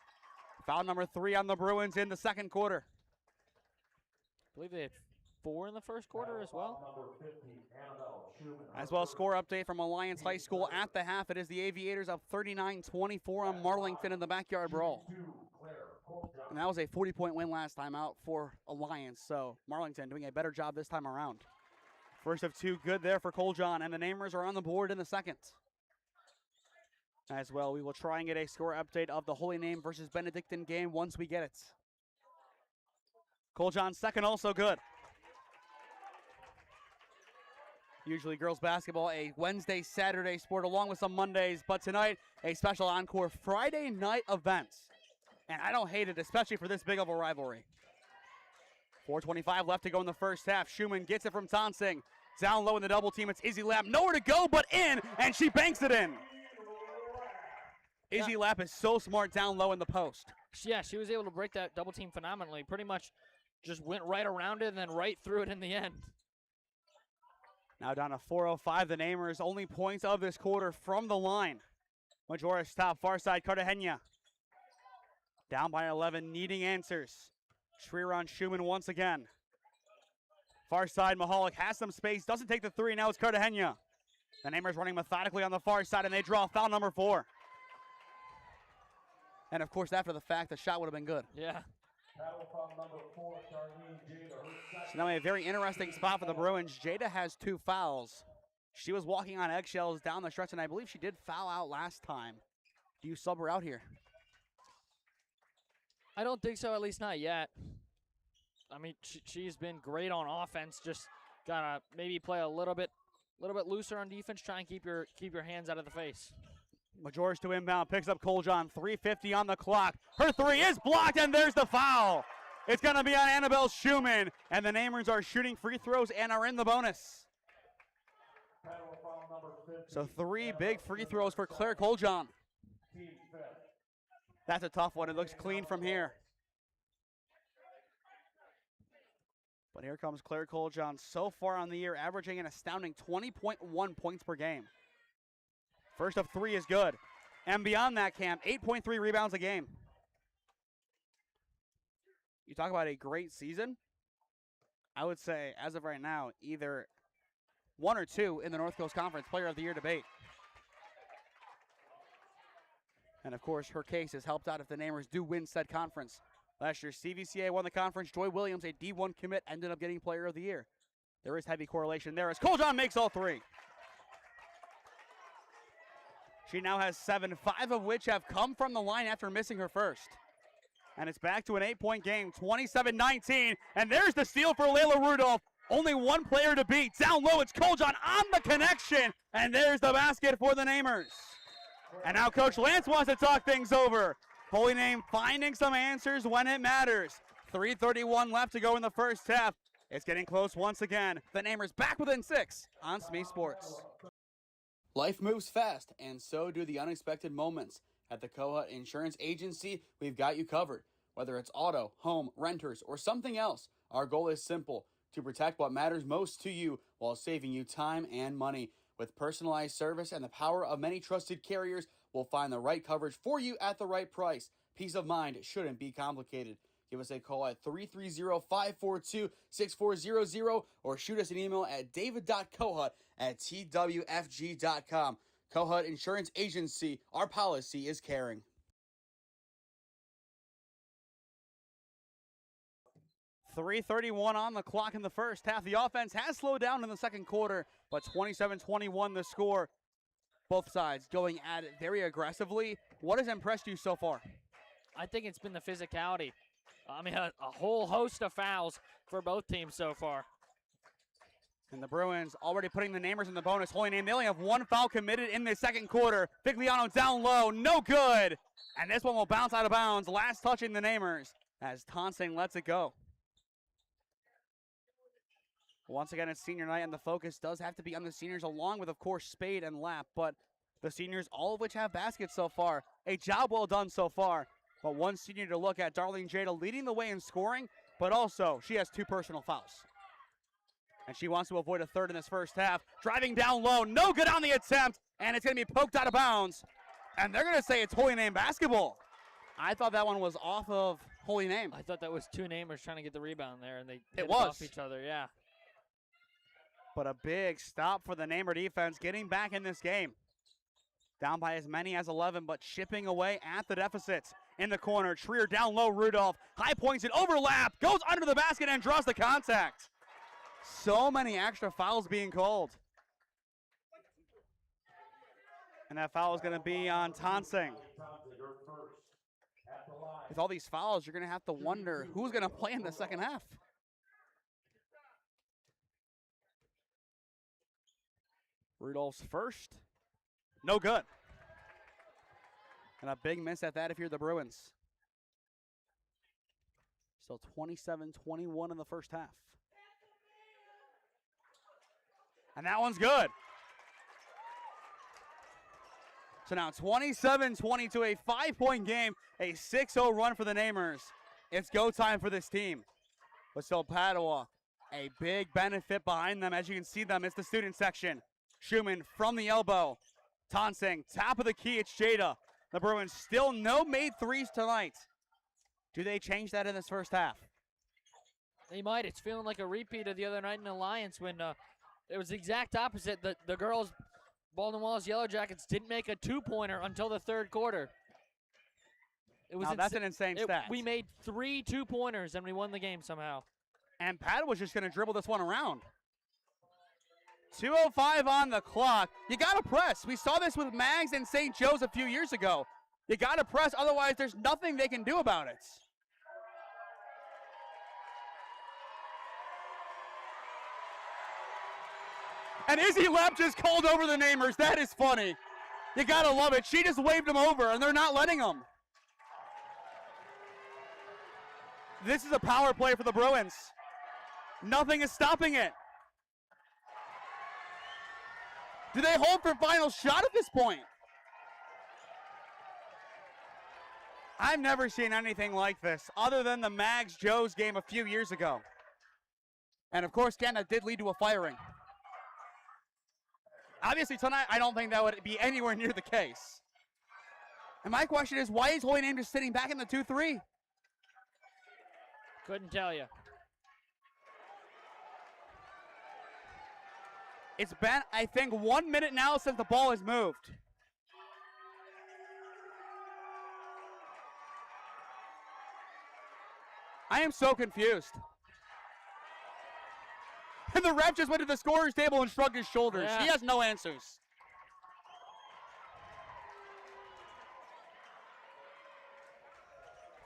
Foul number 3 on the Bruins in the second quarter. I believe they had 4 in the first quarter as well. As well, score update from Alliance High School at the half. It is the Aviators up 39-24 on Marlington in the backyard brawl. And that was a 40-point win last time out for Alliance, so Marlington doing a better job this time around. First of 2 good there for Coljon, and the Namers are on the board in the second. As well, we will try and get a score update of the Holy Name versus Benedictine game once we get it. Coljon's second also good. Usually girls basketball a Wednesday, Saturday sport along with some Mondays, but tonight a special encore Friday night event. And I don't hate it, especially for this big of a rivalry. 4:25 left to go in the first half. Schumann gets it from Tonsing. Down low in the double team, it's Izzy Lapp. Nowhere to go but in, and she banks it in. Izzy Lapp is so smart down low in the post. Yeah, she was able to break that double team phenomenally. Pretty much just went right around it and then right through it in the end. Now down to 4:05. The Namers only points of this quarter from the line. Majoris top, far side, Cartagena. Down by 11, needing answers. Schreier on Schumann once again. Far side, Mahalik has some space, doesn't take the 3, now it's Cartagena. The Namers running methodically on the far side, and they draw foul number 4. And of course, after the fact, the shot would have been good. Yeah. So now a very interesting spot for the Bruins. Jada has 2 fouls. She was walking on eggshells down the stretch, and I believe she did foul out last time. Do you sub her out here? I don't think so, at least not yet. I mean, she's been great on offense. Just gotta maybe play a little bit looser on defense. Try and keep your hands out of the face. Majoris to inbound, picks up Coljon. 3:50 on the clock. Her 3 is blocked, and there's the foul. It's gonna be on Annabelle Schumann, and the Namers are shooting free throws and are in the bonus. So 3 big free throws for Claire Coljon. That's a tough one. It looks clean from here. But here comes Claire Coljon, so far on the year, averaging an astounding 20.1 points per game. First of 3 is good. And beyond that, Cam, 8.3 rebounds a game. You talk about a great season. I would say, as of right now, either 1 or 2 in the North Coast Conference Player of the Year debate. And of course, her case has helped out if the Namers do win said conference. Last year, CVCA won the conference. Joy Williams, a D1 commit, ended up getting Player of the Year. There is heavy correlation there as Coljon makes all 3. She now has 7, 5 of which have come from the line after missing her first. And it's back to an 8-point game, 27-19. And there's the steal for Layla Rudolph. Only 1 player to beat. Down low, it's Coljon on the connection. And there's the basket for the Namers. And now Coach Lance wants to talk things over. Holy Name finding some answers when it matters. 3:31 left to go in the first half. It's getting close once again. The Namers back within 6 on SmeeSports. Life moves fast, and so do the unexpected moments. At the Kohut Insurance Agency, we've got you covered. Whether it's auto, home, renters, or something else, our goal is simple: to protect what matters most to you while saving you time and money. With personalized service and the power of many trusted carriers, we'll find the right coverage for you at the right price. Peace of mind shouldn't be complicated. Give us a call at 330-542-6400 or shoot us an email at david.kohut@twfg.com. Kohut Insurance Agency, our policy is caring. .3:31 on the clock in the first half. The offense has slowed down in the second quarter, but 27-21 the score. Both sides going at it very aggressively. What has impressed you so far? I think it's been the physicality. I mean, a whole host of fouls for both teams so far. And the Bruins already putting the namers in the bonus. Holy Name, they only have one foul committed in the second quarter. Figliano down low, no good. And this one will bounce out of bounds. Last touching the namers as Tonsing lets it go. Once again, it's senior night, and the focus does have to be on the seniors, along with, of course, Spade and Lapp. But the seniors, all of which have baskets so far. A job well done so far. But one senior to look at, Darlene Jada, leading the way in scoring, but also she has 2 personal fouls. And she wants to avoid a third in this first half. Driving down low, no good on the attempt, and it's going to be poked out of bounds. And they're going to say it's Holy Name basketball. I thought that one was off of Holy Name. I thought that was 2 namers trying to get the rebound there, and they hit It was off each other, yeah. But a big stop for the Namer defense, getting back in this game. Down by as many as 11, but chipping away at the deficits. In the corner, Trier down low, Rudolph. High points it, overlap, goes under the basket and draws the contact. So many extra fouls being called. And that foul is going to be on Tonsing. With all these fouls, you're going to have to wonder who's going to play in the second half. Rudolph's first. No good. And a big miss at that if you're the Bruins. Still 27-21 in the first half. And that one's good. So now 27-22, a 5-point game, a 6-0 run for the Namers. It's go time for this team. But still Padua, a big benefit behind them. As you can see them, it's the student section. Schumann from the elbow. Tonsing, top of the key, it's Jada. The Bruins still no made threes tonight. Do they change that in this first half? They might. It's feeling like a repeat of the other night in Alliance when it was the exact opposite. The girls, Baldwin Wallace Yellow Jackets, didn't make a 2-pointer until the third quarter. It was that's an insane stat. We made 3 2-pointers and we won the game somehow. And Padua was just going to dribble this one around. 2:05 on the clock. You got to press. We saw this with Mags and St. Joe's a few years ago. You got to press, otherwise there's nothing they can do about it. And Izzy Lapp just called over the Namers. That is funny. You got to love it. She just waved them over, and they're not letting them. This is a power play for the Bruins. Nothing is stopping it. Do they hold for final shot at this point? I've never seen anything like this other than the Mags Joe's game a few years ago. And of course, again, that did lead to a firing. Obviously tonight, I don't think that would be anywhere near the case. And my question is, why is Holy Name just sitting back in the 2-3? Couldn't tell you. It's been, I think, 1 minute now since the ball has moved. I am so confused. And the ref just went to the scorer's table and shrugged his shoulders. Yeah. He has no answers.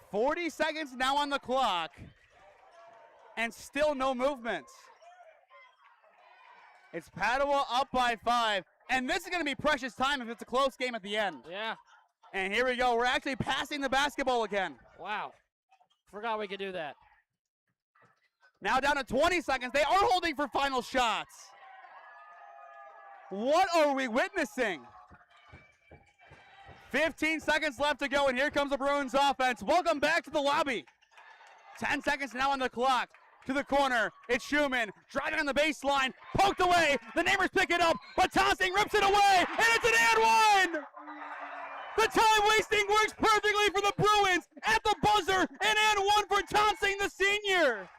"40 seconds now on the clock. And still no movement. It's Padua up by 5. And this is going to be precious time if it's a close game at the end. Yeah. And here we go. We're actually passing the basketball again. Wow. Forgot we could do that. Now down to 20 seconds. They are holding for final shots. What are we witnessing? 15 seconds left to go, and here comes the Bruins offense. Welcome back to the lobby. 10 seconds now on the clock. To the corner, it's Schumann, driving on the baseline, poked away, the Namers pick it up, but Tonsing rips it away, and it's an and one! The time wasting works perfectly for the Bruins at the buzzer, and one for Tonsing, the senior!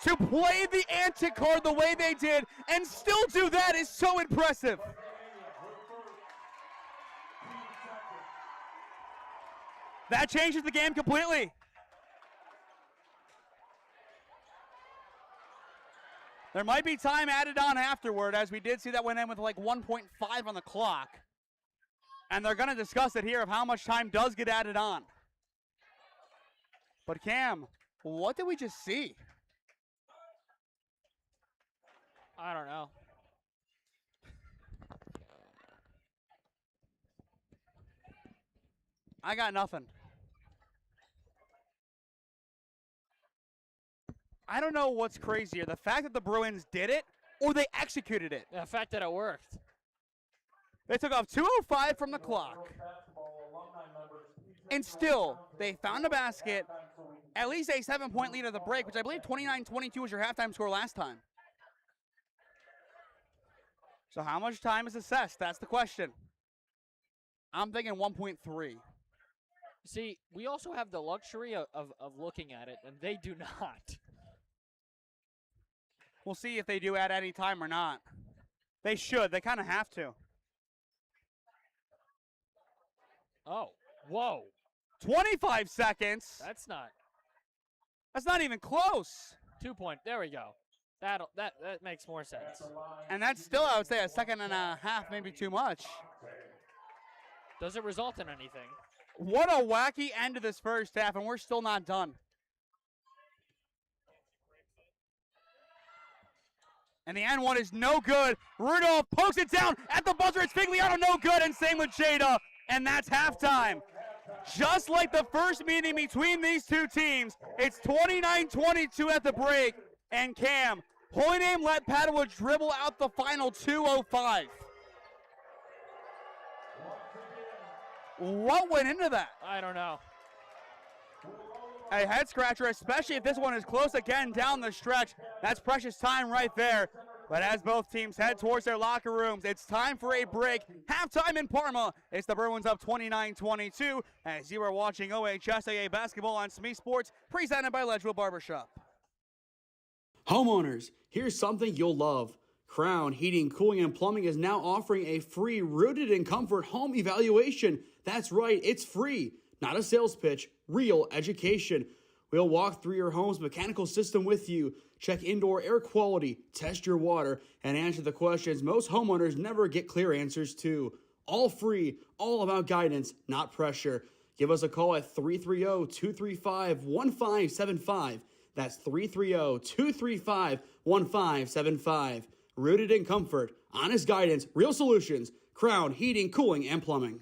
To play the antic card the way they did, and still do that is so impressive. That changes the game completely. There might be time added on afterward, as we did see that went in with like 1.5 on the clock. And they're going to discuss it here of how much time does get added on. But Cam, what did we just see? I don't know. I got nothing. I don't know what's crazier, the fact that the Bruins did it or they executed it. The fact that it worked. They took off 2:05 from the clock. And still, they found a basket, at least a 7-point lead at the break, which I believe 29-22 was your halftime score last time. So how much time is assessed? That's the question. I'm thinking 1.3. See, we also have the luxury of looking at it, and they do not. We'll see if they do add any time or not. They should. They kind of have to. Oh, whoa. 25 seconds. That's not. That's not even close. 2 point. There we go. That makes more sense. And that's still, I would say, a second and a half, maybe too much. Does it result in anything? What a wacky end to this first half, and we're still not done. And the end one is no good. Rudolph pokes it down at the buzzer. It's Figliano, no good, and same with Jada. And that's halftime. Just like the first meeting between these two teams, it's 29-22 at the break. And Cam, Holy Name let Padua dribble out the final 2:05. What went into that? I don't know. A head scratcher, especially if this one is close again down the stretch. That's precious time right there. But as both teams head towards their locker rooms, it's time for a break. Halftime in Parma. It's the Bruins up 29-22 as you are watching OHSAA basketball on SmeeSports, presented by Ledgeville Barbershop. Homeowners, here's something you'll love. Crown Heating, Cooling, and Plumbing is now offering a free Rooted in Comfort home evaluation. That's right, it's free. Not a sales pitch, real education. We'll walk through your home's mechanical system with you, check indoor air quality, test your water, and answer the questions most homeowners never get clear answers to. All free, all about guidance, not pressure. Give us a call at 330-235-1575. That's 330-235-1575. Rooted in Comfort, honest guidance, real solutions. Crown Heating, Cooling, and Plumbing.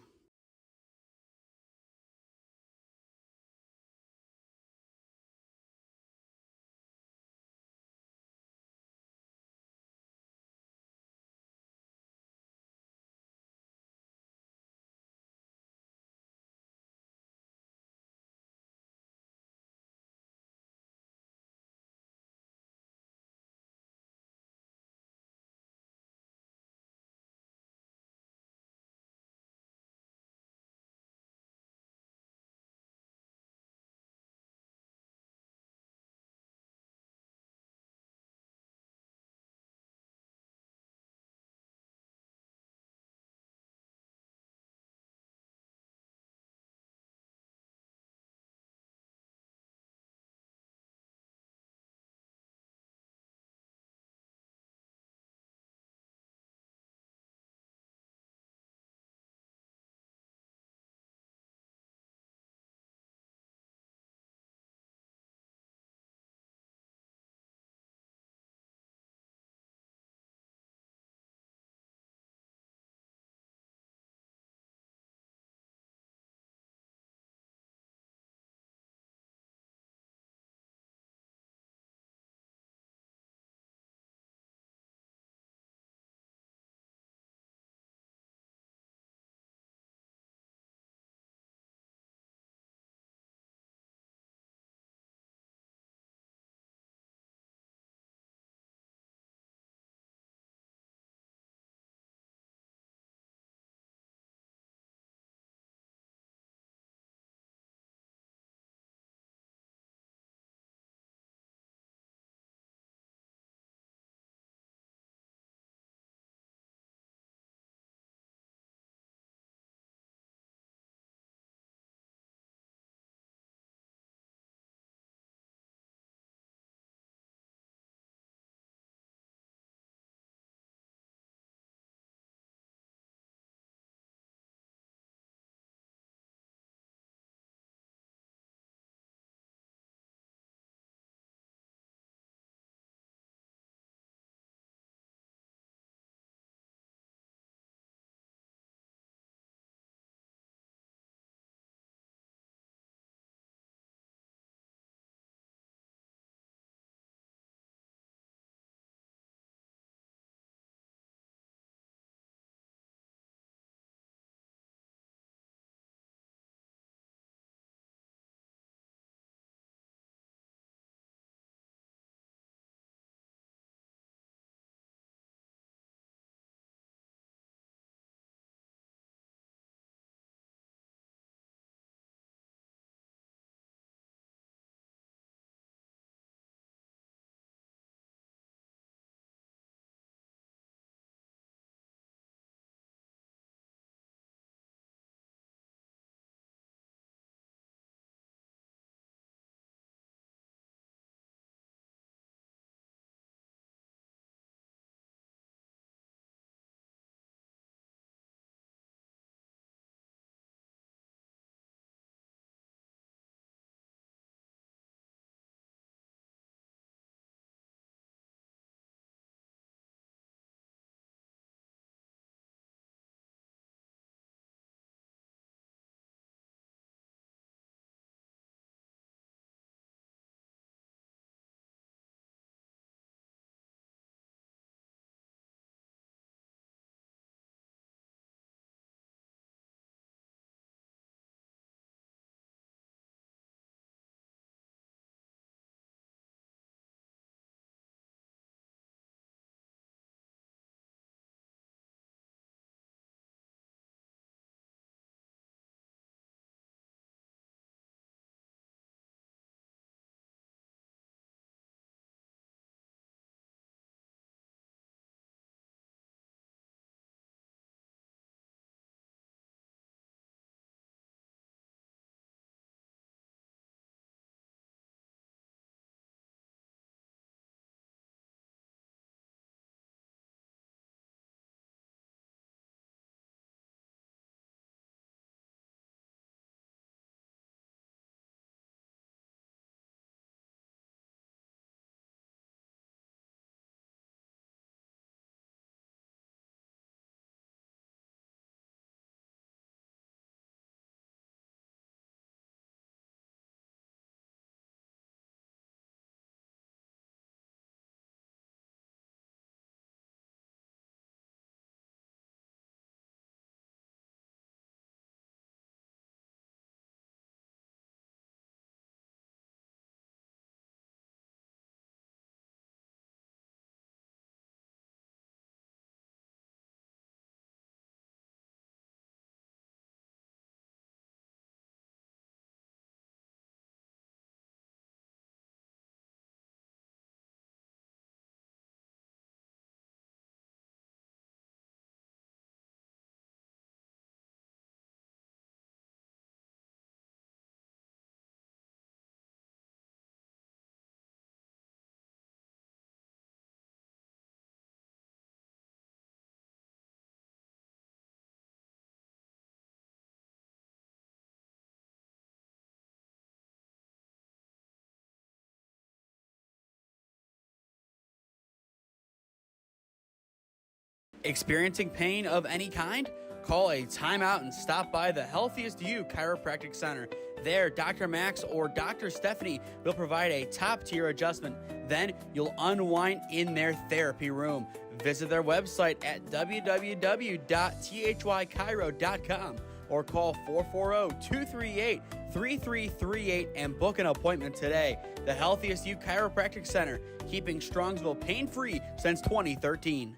Experiencing pain of any kind? Call a timeout and stop by the Healthiest You Chiropractic Center. There, Dr. Max or Dr. Stephanie will provide a top-tier adjustment. Then you'll unwind in their therapy room. Visit their website at www.thychiro.com or call 440-238-3338 and book an appointment today. The Healthiest You Chiropractic Center, keeping Strongsville pain-free since 2013.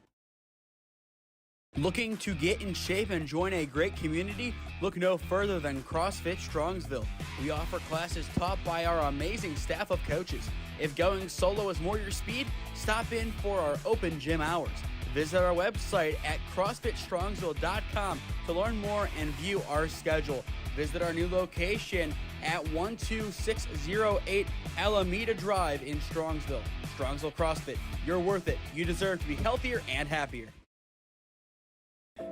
Looking to get in shape and join a great community? Look no further than CrossFit Strongsville. We offer classes taught by our amazing staff of coaches. If going solo is more your speed, stop in for our open gym hours. Visit our website at CrossFitStrongsville.com to learn more and view our schedule. Visit our new location at 12608 Alameda Drive in Strongsville. Strongsville CrossFit, you're worth it. You deserve to be healthier and happier.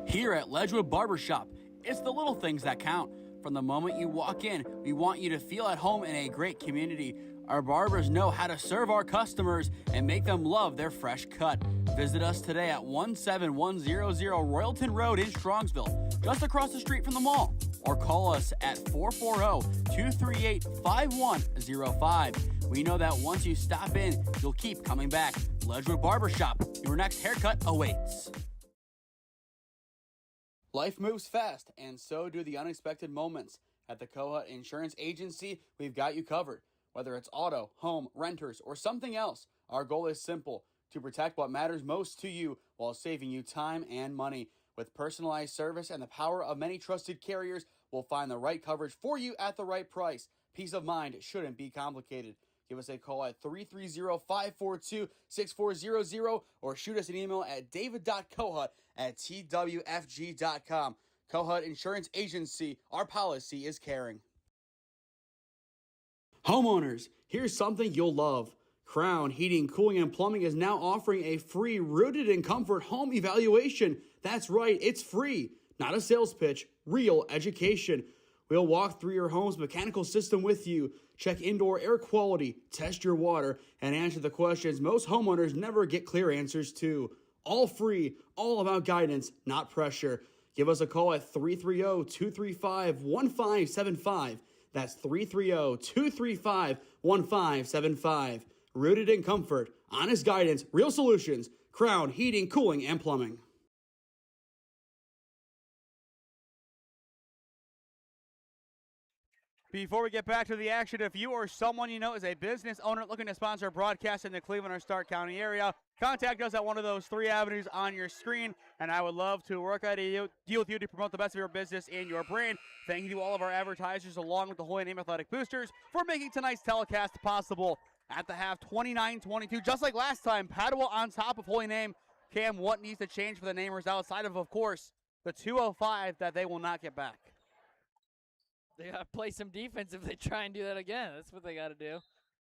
Here at Ledgewood Barbershop, it's the little things that count. From the moment you walk in, we want you to feel at home in a great community. Our barbers know how to serve our customers and make them love their fresh cut. Visit us today at 17100 Royalton Road in Strongsville, just across the street from the mall. Or call us at 440-238-5105. We know that once you stop in, you'll keep coming back. Ledgewood Barbershop, your next haircut awaits. Life moves fast, and so do the unexpected moments. At the Kohut Insurance Agency, we've got you covered. Whether it's auto, home, renters, or something else, our goal is simple: to protect what matters most to you while saving you time and money. With personalized service and the power of many trusted carriers, we'll find the right coverage for you at the right price. Peace of mind shouldn't be complicated. Give us a call at 330-542-6400 or shoot us an email at david.kohut@twfg.com. Kohut Insurance Agency, our policy is caring. Homeowners, here's something you'll love. Crown Heating, Cooling, and Plumbing is now offering a free Rooted in Comfort home evaluation. That's right, it's free. Not a sales pitch, real education. We'll walk through your home's mechanical system with you, check indoor air quality, test your water, and answer the questions most homeowners never get clear answers to. All free, all about guidance, not pressure. Give us a call at 330-235-1575. That's 330-235-1575. Rooted in Comfort, honest guidance, real solutions. Crown Heating, Cooling, and Plumbing. Before we get back to the action, if you or someone you know is a business owner looking to sponsor a broadcast in the Cleveland or Stark County area, contact us at one of those 3 avenues on your screen, and I would love to work out a deal with you to promote the best of your business and your brand. Thank you to all of our advertisers, along with the Holy Name Athletic Boosters, for making tonight's telecast possible. At the half, 29-22, just like last time, Padua on top of Holy Name. Cam, what needs to change for the Namers outside of course, the 205 that they will not get back? They got to play some defense if they try and do that again. That's what they got to do.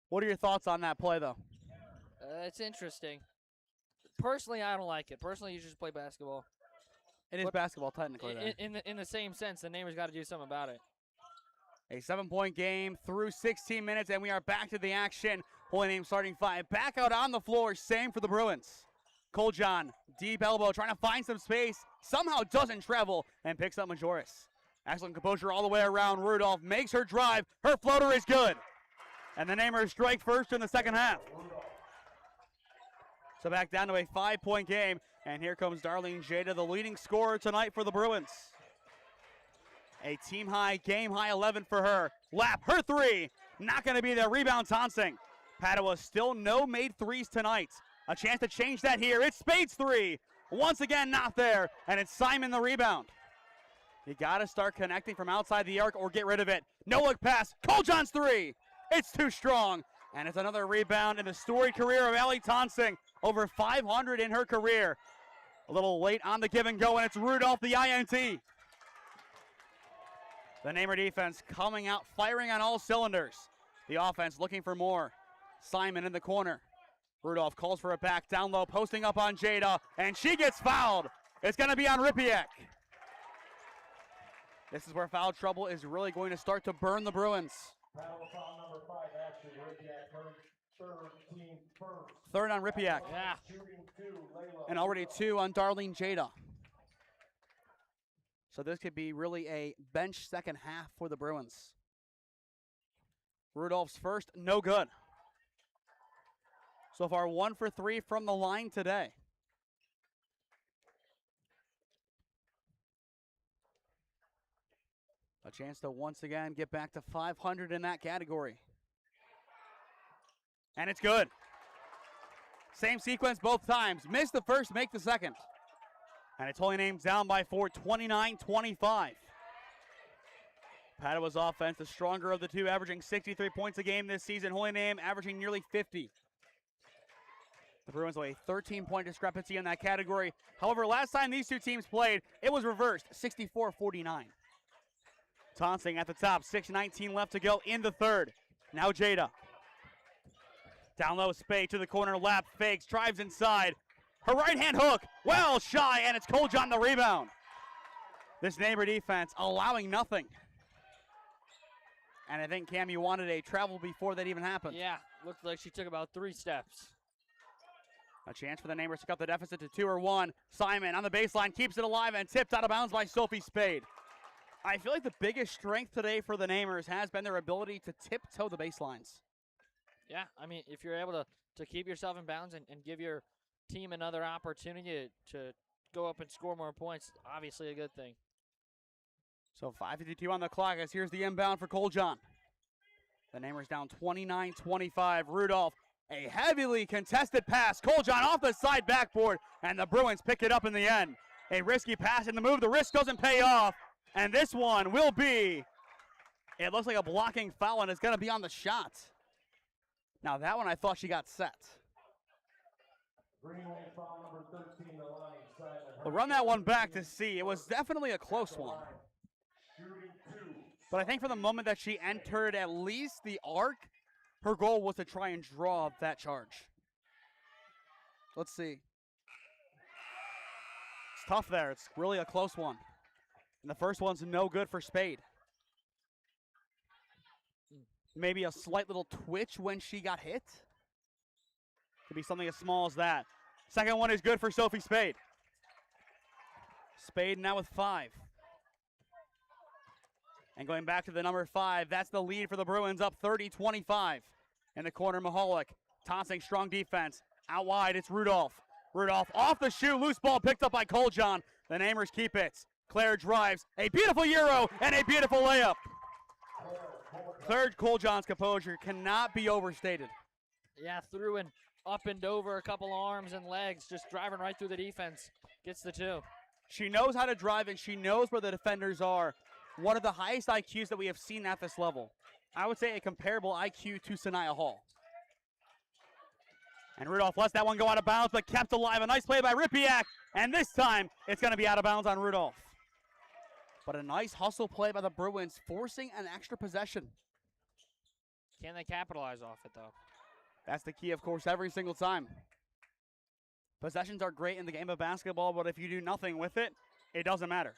What are your thoughts on that play, though? It's interesting. Personally, I don't like it. Personally, you should just play basketball. It is basketball, technically. In the same sense, the Namers got to do something about it. A 7-point game through 16 minutes, and we are back to the action. Holy Name starting 5. Back out on the floor, same for the Bruins. Coljon, deep elbow, trying to find some space. Somehow doesn't travel and picks up Majoris. Excellent composure all the way around. Rudolph makes her drive. Her floater is good. And the Namers strike first in the second half. So back down to a 5-point game. And here comes Darlene Jada, the leading scorer tonight for the Bruins. A team high, game high 11 for her. Lap, her 3. Not going to be there. Rebound, Tonsing. Padua still no made 3s tonight. A chance to change that here. It's Spade's 3. Once again, not there. And it's Simon the rebound. You got to start connecting from outside the arc or get rid of it. No look pass. Coljon's 3. It's too strong. And it's another rebound in the storied career of Allie Tonsing. Over 500 in her career. A little late on the give and go, and it's Rudolph the INT. The Namer defense coming out, firing on all cylinders. The offense looking for more. Simon in the corner. Rudolph calls for it back, down low, posting up on Jada, and she gets fouled. It's going to be on Ripiak. This is where foul trouble is really going to start to burn the Bruins. Foul number 5, action, Ripiak, Third on Ripiak. Yeah. And already 2 on Darlene Jada. So this could be really a bench second half for the Bruins. Rudolph's first, no good. So far 1 for 3 from the line today. A chance to once again get back to 500 in that category. And it's good. Same sequence both times. Missed the first, make the second. And it's Holy Name down by 4, 29-25. Padua's offense, the stronger of the two, averaging 63 points a game this season. Holy Name averaging nearly 50. The Bruins with a 13-point discrepancy in that category. However, last time these two teams played, it was reversed, 64-49. Tonsing at the top, 6:19 left to go in the third. Now Jada. Down low, Spade to the corner, lap, fakes, drives inside. Her right-hand hook, well shy, and it's Coljon the rebound. This neighbor defense allowing nothing. And I think, Cam, you wanted a travel before that even happened. Yeah, looked like she took about 3 steps. A chance for the neighbors to cut the deficit to 2 or 1. Simon on the baseline, keeps it alive, and tipped out of bounds by Sophie Spade. I feel like the biggest strength today for the Namers has been their ability to tiptoe the baselines. Yeah, I mean, if you're able to keep yourself in bounds and give your team another opportunity to go up and score more points, obviously a good thing. So 5:52 on the clock as here's the inbound for Coljon. The Namers down 29-25. Rudolph, a heavily contested pass. Coljon off the side backboard, and the Bruins pick it up in the end. A risky pass in the move. The risk doesn't pay off. And this one will be, it looks like a blocking foul, and it's going to be on the shot. Now that one I thought she got set. We'll run that one back to see. It was definitely a close one. But I think for the moment that she entered at least the arc, her goal was to try and draw that charge. Let's see. It's tough there. It's really a close one. And the first one's no good for Spade. Maybe a slight little twitch when she got hit. Could be something as small as that. Second one is good for Sophie Spade. Spade now with 5. And going back to the number 5, that's the lead for the Bruins, up 30-25. In the corner, Mahalik. Tossing strong defense. Out wide, it's Rudolph. Rudolph off the shoe, loose ball picked up by Coljon. The Namers keep it. Claire drives, a beautiful Euro, and a beautiful layup. Third, Coljon's composure cannot be overstated. Yeah, through and up and over a couple arms and legs, just driving right through the defense. Gets the 2. She knows how to drive, and she knows where the defenders are. One of the highest IQs that we have seen at this level. I would say a comparable IQ to Sanaya Hall. And Rudolph lets that one go out of bounds, but kept alive. A nice play by Ripiak, and this time it's going to be out of bounds on Rudolph. But a nice hustle play by the Bruins, forcing an extra possession. Can they capitalize off it, though? That's the key, of course, every single time. Possessions are great in the game of basketball, but if you do nothing with it, it doesn't matter.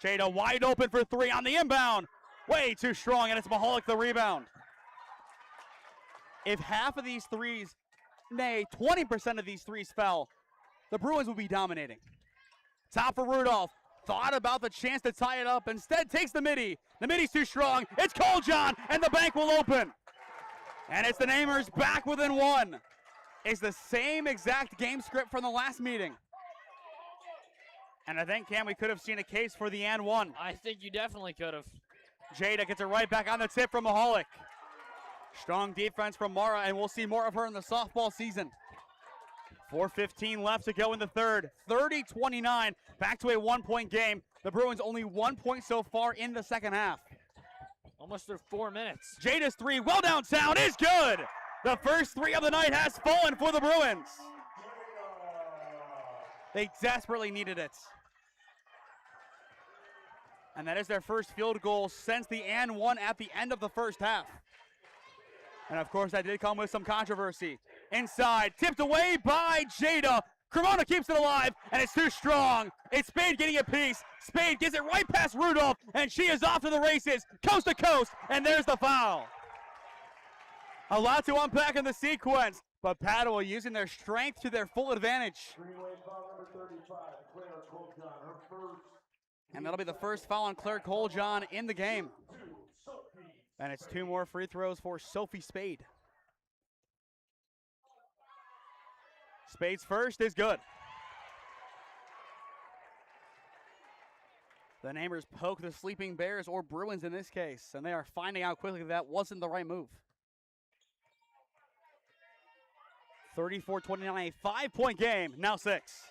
Jada wide open for 3 on the inbound. Way too strong, and it's Mahalik the rebound. If half of these threes, nay, 20% of these threes fell, the Bruins would be dominating. Top for Rudolph. Thought about the chance to tie it up. Instead takes the midi. The midi's too strong. It's Coljon, and the bank will open. And it's the Namers back within 1. It's the same exact game script from the last meeting. And I think, Cam, we could have seen a case for the and 1. I think you definitely could have. Jada gets it right back on the tip from Mahalik. Strong defense from Mara, and we'll see more of her in the softball season. 4:15 left to go in the third. 30-29, back to a 1-point game. The Bruins only 1 point so far in the second half. Almost through 4 minutes. Jada's 3, well downtown, is good. The first 3 of the night has fallen for the Bruins. They desperately needed it. And that is their first field goal since the and 1 at the end of the first half. And of course, that did come with some controversy. Inside, tipped away by Jada. Cremona keeps it alive, and it's too strong. It's Spade getting a piece. Spade gets it right past Rudolph, and she is off to the races, coast to coast, and there's the foul. A lot to unpack in the sequence, but Padua using their strength to their full advantage. And that'll be the first foul on Claire Coljohn in the game. And it's 2 more free throws for Sophie Spade. Spade's first is good. The Namers poke the sleeping Bears, or Bruins in this case, and they are finding out quickly that wasn't the right move. 34-29, a 5-point game, now 6.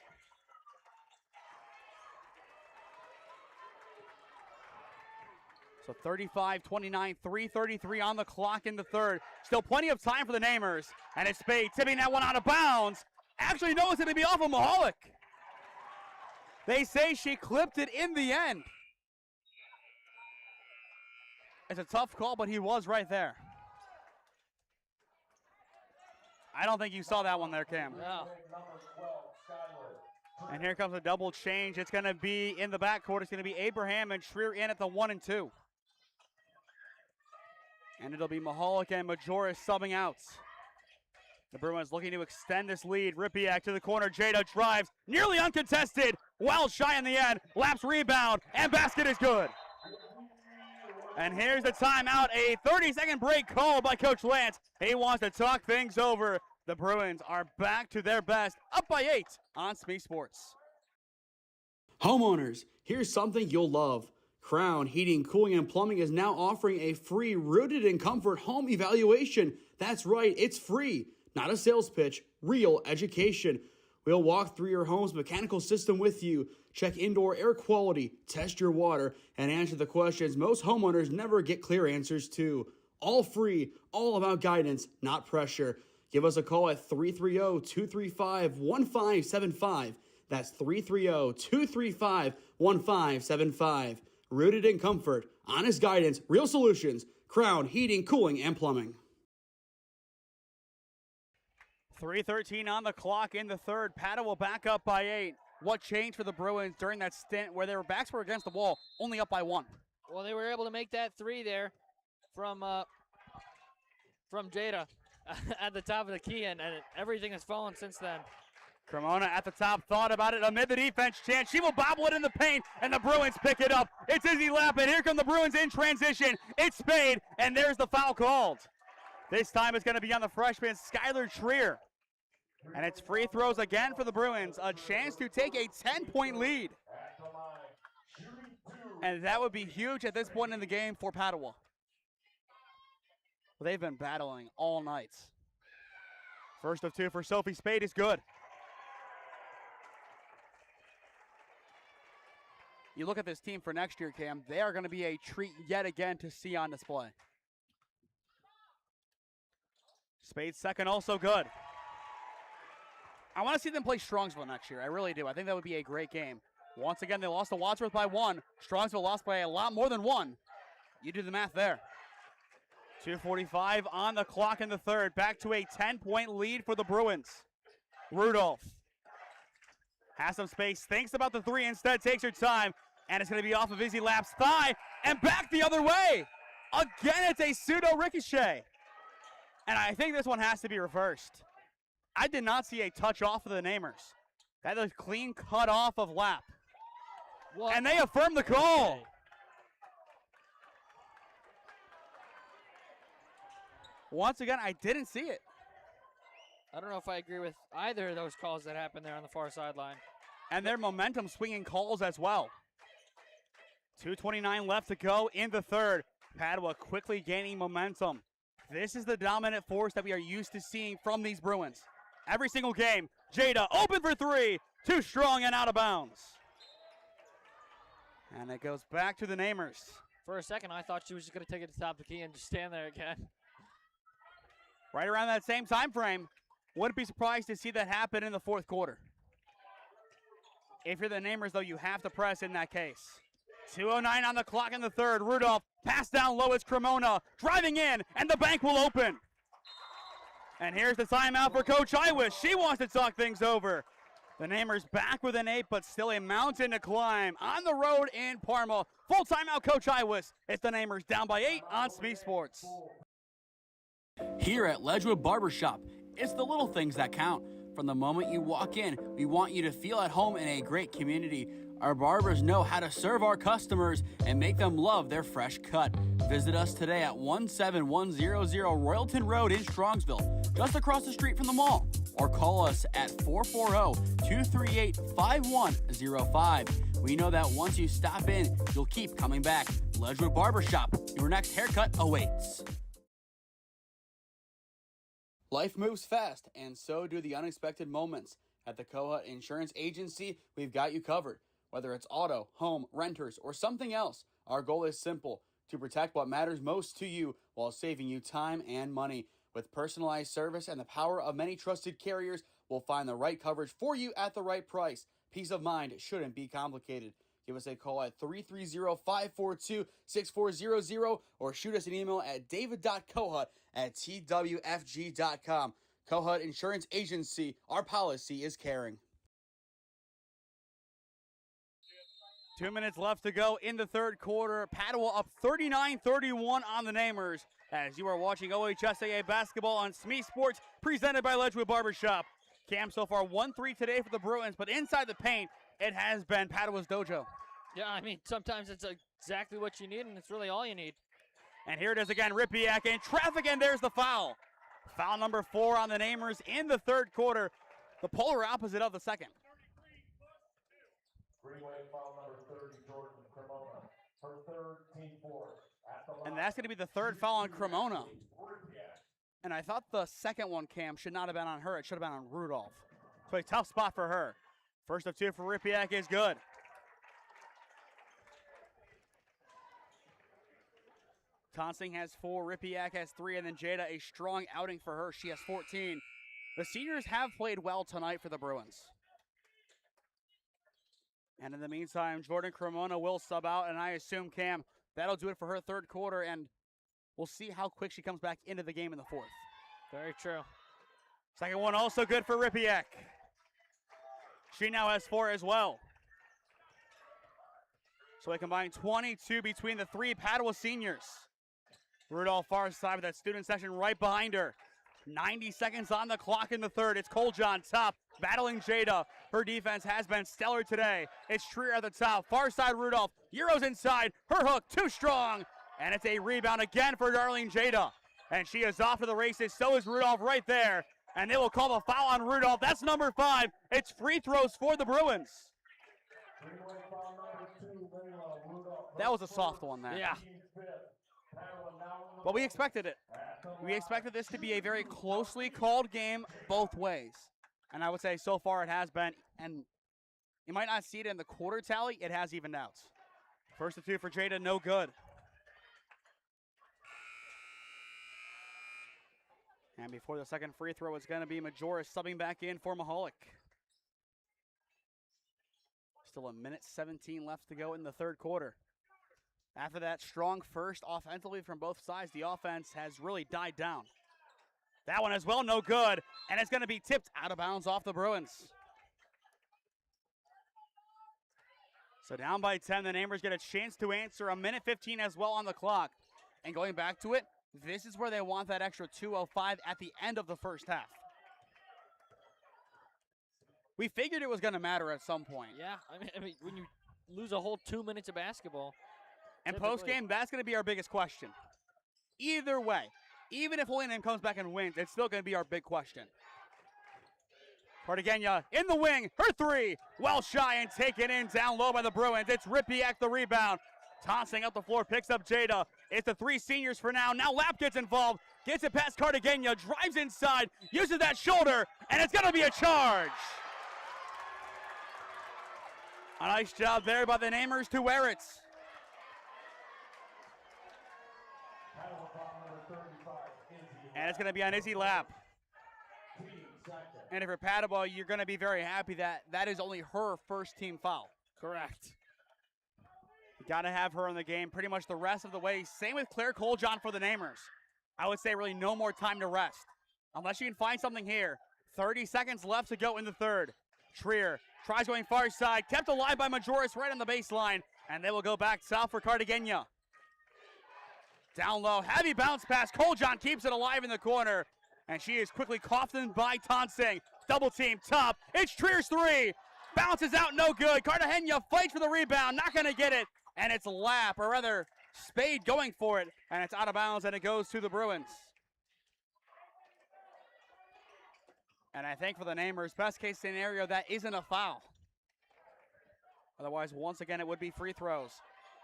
So 35-29, 3:33 on the clock in the third. Still plenty of time for the Namers, and it's Spade tipping that one out of bounds. Actually, no, it's going to be off of Mahalik. They say she clipped it in the end. It's a tough call, but he was right there. I don't think you saw that one there, Cam. No. And here comes a double change. It's going to be in the backcourt. It's going to be Abraham and Schreer in at the 1 and 2. And it'll be Mahalik and Majoris subbing out. The Bruins looking to extend this lead. Ripiak to the corner. Jada drives, nearly uncontested. Wild shy in the end. Laps rebound, and basket is good. And here's the timeout. A 30-second break called by Coach Lance. He wants to talk things over. The Bruins are back to their best, up by 8 on SmeeSports. Homeowners, here's something you'll love. Crown Heating, Cooling, and Plumbing is now offering a free Rooted in Comfort home evaluation. That's right, it's free. Not a sales pitch, real education. We'll walk through your home's mechanical system with you, check indoor air quality, test your water, and answer the questions most homeowners never get clear answers to. All free, all about guidance, not pressure. Give us a call at 330-235-1575. That's 330-235-1575. Rooted in Comfort, honest guidance, real solutions. Crown Heating, Cooling, and Plumbing. 3:13 on the clock in the third. Padua back up by 8. What changed for the Bruins during that stint where their backs were against the wall, only up by 1? Well, they were able to make that 3 there from Jada at the top of the key, and everything has fallen since then. Cremona at the top thought about it amid the defense chance. She will bobble it in the paint, and the Bruins pick it up. It's Izzy Lappin. Here come the Bruins in transition. It's Spade, and there's the foul called. This time it's going to be on the freshman, Skylar Trier. And it's free throws again for the Bruins. A chance to take a 10-point lead. And that would be huge at this point in the game for Padua. They've been battling all night. First of 2 for Sophie Spade is good. You look at this team for next year, Cam, they are going to be a treat yet again to see on display. Spade's second also good. I want to see them play Strongsville next year. I really do. I think that would be a great game. Once again, they lost to Wadsworth by 1. Strongsville lost by a lot more than 1. You do the math there. 2:45 on the clock in the third. Back to a 10-point lead for the Bruins. Rudolph has some space, thinks about the 3, instead takes her time, and it's going to be off of Izzy Lapp's thigh, and back the other way. Again, it's a pseudo ricochet. And I think this one has to be reversed. I did not see a touch off of the Namers. That was clean cut off of Lapp. What? And they affirm the call. Okay. Once again, I didn't see it. I don't know if I agree with either of those calls that happened there on the far sideline. And their momentum swinging calls as well. 2:29 left to go in the third. Padua quickly gaining momentum. This is the dominant force that we are used to seeing from these Bruins. Every single game, Jada open for 3, too strong and out of bounds. And it goes back to the Namers. For a second, I thought she was just going to take it to the top of the key and just stand there again. Right around that same time frame, wouldn't be surprised to see that happen in the fourth quarter. If you're the Namers, though, you have to press in that case. 2:09 on the clock in the third. Rudolph, pass down low, it's Cremona, driving in, and the bank will open. And here's the timeout for Coach Iwish. She wants to talk things over. The Namers back with an 8, but still a mountain to climb on the road in Parma. Full timeout, Coach Iwish. It's the Namers down by 8 on SmeeSports. Here at Ledgewood Barbershop, it's the little things that count. From the moment you walk in, we want you to feel at home in a great community. Our barbers know how to serve our customers and make them love their fresh cut. Visit us today at 17100 Royalton Road in Strongsville, just across the street from the mall. Or call us at 440-238-5105. We know that once you stop in, you'll keep coming back. Ledgewood Barbershop, your next haircut awaits. Life moves fast, and so do the unexpected moments. At the Kohut Insurance Agency, we've got you covered. Whether it's auto, home, renters, or something else, our goal is simple: to protect what matters most to you while saving you time and money. With personalized service and the power of many trusted carriers, we'll find the right coverage for you at the right price. Peace of mind shouldn't be complicated. Give us a call at 330-542-6400 or shoot us an email at david.kohut@twfg.com. Kohut Insurance Agency, our policy is caring. 2 minutes left to go in the third quarter. Padua up 39-31 on the Namers as you are watching OHSAA basketball on SmeeSports, presented by Ledgewood Barbershop. Cam, so far 1-3 today for the Bruins, but inside the paint, it has been Padua's dojo. Yeah, I mean, sometimes it's exactly what you need, and it's really all you need. And here it is again, Ripiak in traffic, and there's the foul. Foul number 4 on the Namers in the third quarter, the polar opposite of the second. Three-way foul number 30, Jordan Cremona. Her third, team fourth. And that's going to be the third foul on Cremona. And I thought the second one, Cam, should not have been on her. It should have been on Rudolph. So a tough spot for her. First of 2 for Ripiak is good. Tonsing has 4, Ripiak has 3, and then Jada, a strong outing for her. She has 14. The seniors have played well tonight for the Bruins. And in the meantime, Jordan Cremona will sub out, and I assume, Cam, that'll do it for her third quarter, and we'll see how quick she comes back into the game in the fourth. Very true. Second one also good for Ripiak. She now has 4 as well. So a combined 22 between the 3 Padua seniors. Rudolph far side with that student section right behind her. 90 seconds on the clock in the third. It's Coljon top, battling Jada. Her defense has been stellar today. It's Trier at the top, far side Rudolph. Euros inside, her hook too strong. And it's a rebound again for Darlene Jada. And she is off to the races, so is Rudolph right there. And they will call the foul on Rudolph. That's number 5. It's free throws for the Bruins. That was a soft one there. Yeah. But we expected it. We expected this to be a very closely called game both ways. And I would say so far it has been. And you might not see it in the quarter tally. It has evened out. First of 2 for Jada, no good. And before the second free throw, it's going to be Majoris subbing back in for Mahalik. Still a minute 17 left to go in the third quarter. After that strong first offensively from both sides, the offense has really died down. That one as well, no good. And it's going to be tipped out of bounds off the Bruins. So down by 10, the Namers get a chance to answer. A minute 15 as well on the clock. And going back to it, this is where they want that extra 2:05 at the end of the first half. We figured it was going to matter at some point. Yeah, I mean, when you lose a whole 2 minutes of basketball. And post-game, that's going to be our biggest question. Either way, even if Holy Name comes back and wins, it's still going to be our big question. Cartagena in the wing, her 3, well shy and taken in down low by the Bruins. It's Ripiak the rebound. Tossing up the floor, picks up Jada. It's the 3 seniors for now. Now Lapp gets involved, gets it past Cartagena, drives inside, uses that shoulder, and it's going to be a charge. A nice job there by the Namers to wear it. And it's going to be on Izzy Lapp. And if you're Padua, you're going to be very happy that that is only her first team foul. Correct. You got to have her in the game pretty much the rest of the way. Same with Claire Coljon for the Namers. I would say really no more time to rest. Unless you can find something here. 30 seconds left to go in the third. Trier tries going far side. Kept alive by Majoris right on the baseline. And they will go back south for Cartagena. Down low, heavy bounce pass. Coljon keeps it alive in the corner. And she is quickly coughed in by Tonsing. Double team top. It's Trier's three. Bounces out, no good. Cartagena fights for the rebound, not going to get it. And it's Lap, or rather Spade going for it. And it's out of bounds, and it goes to the Bruins. And I think for the Namers, best case scenario, that isn't a foul. Otherwise, once again, it would be free throws.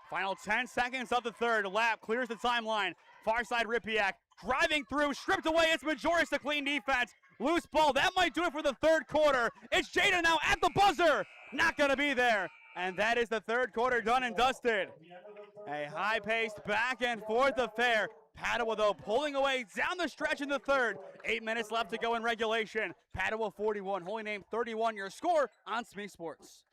Final 10 seconds of the third. Lap clears the timeline. Far side Ripiak driving through, stripped away. It's Majoris to clean defense. Loose ball. That might do it for the third quarter. It's Jada now at the buzzer. Not going to be there. And that is the third quarter done and dusted. A high-paced back and forth affair. Padua, though, pulling away down the stretch in the third. 8 minutes left to go in regulation. Padua 41, Holy Name 31. Your score on SmeeSports.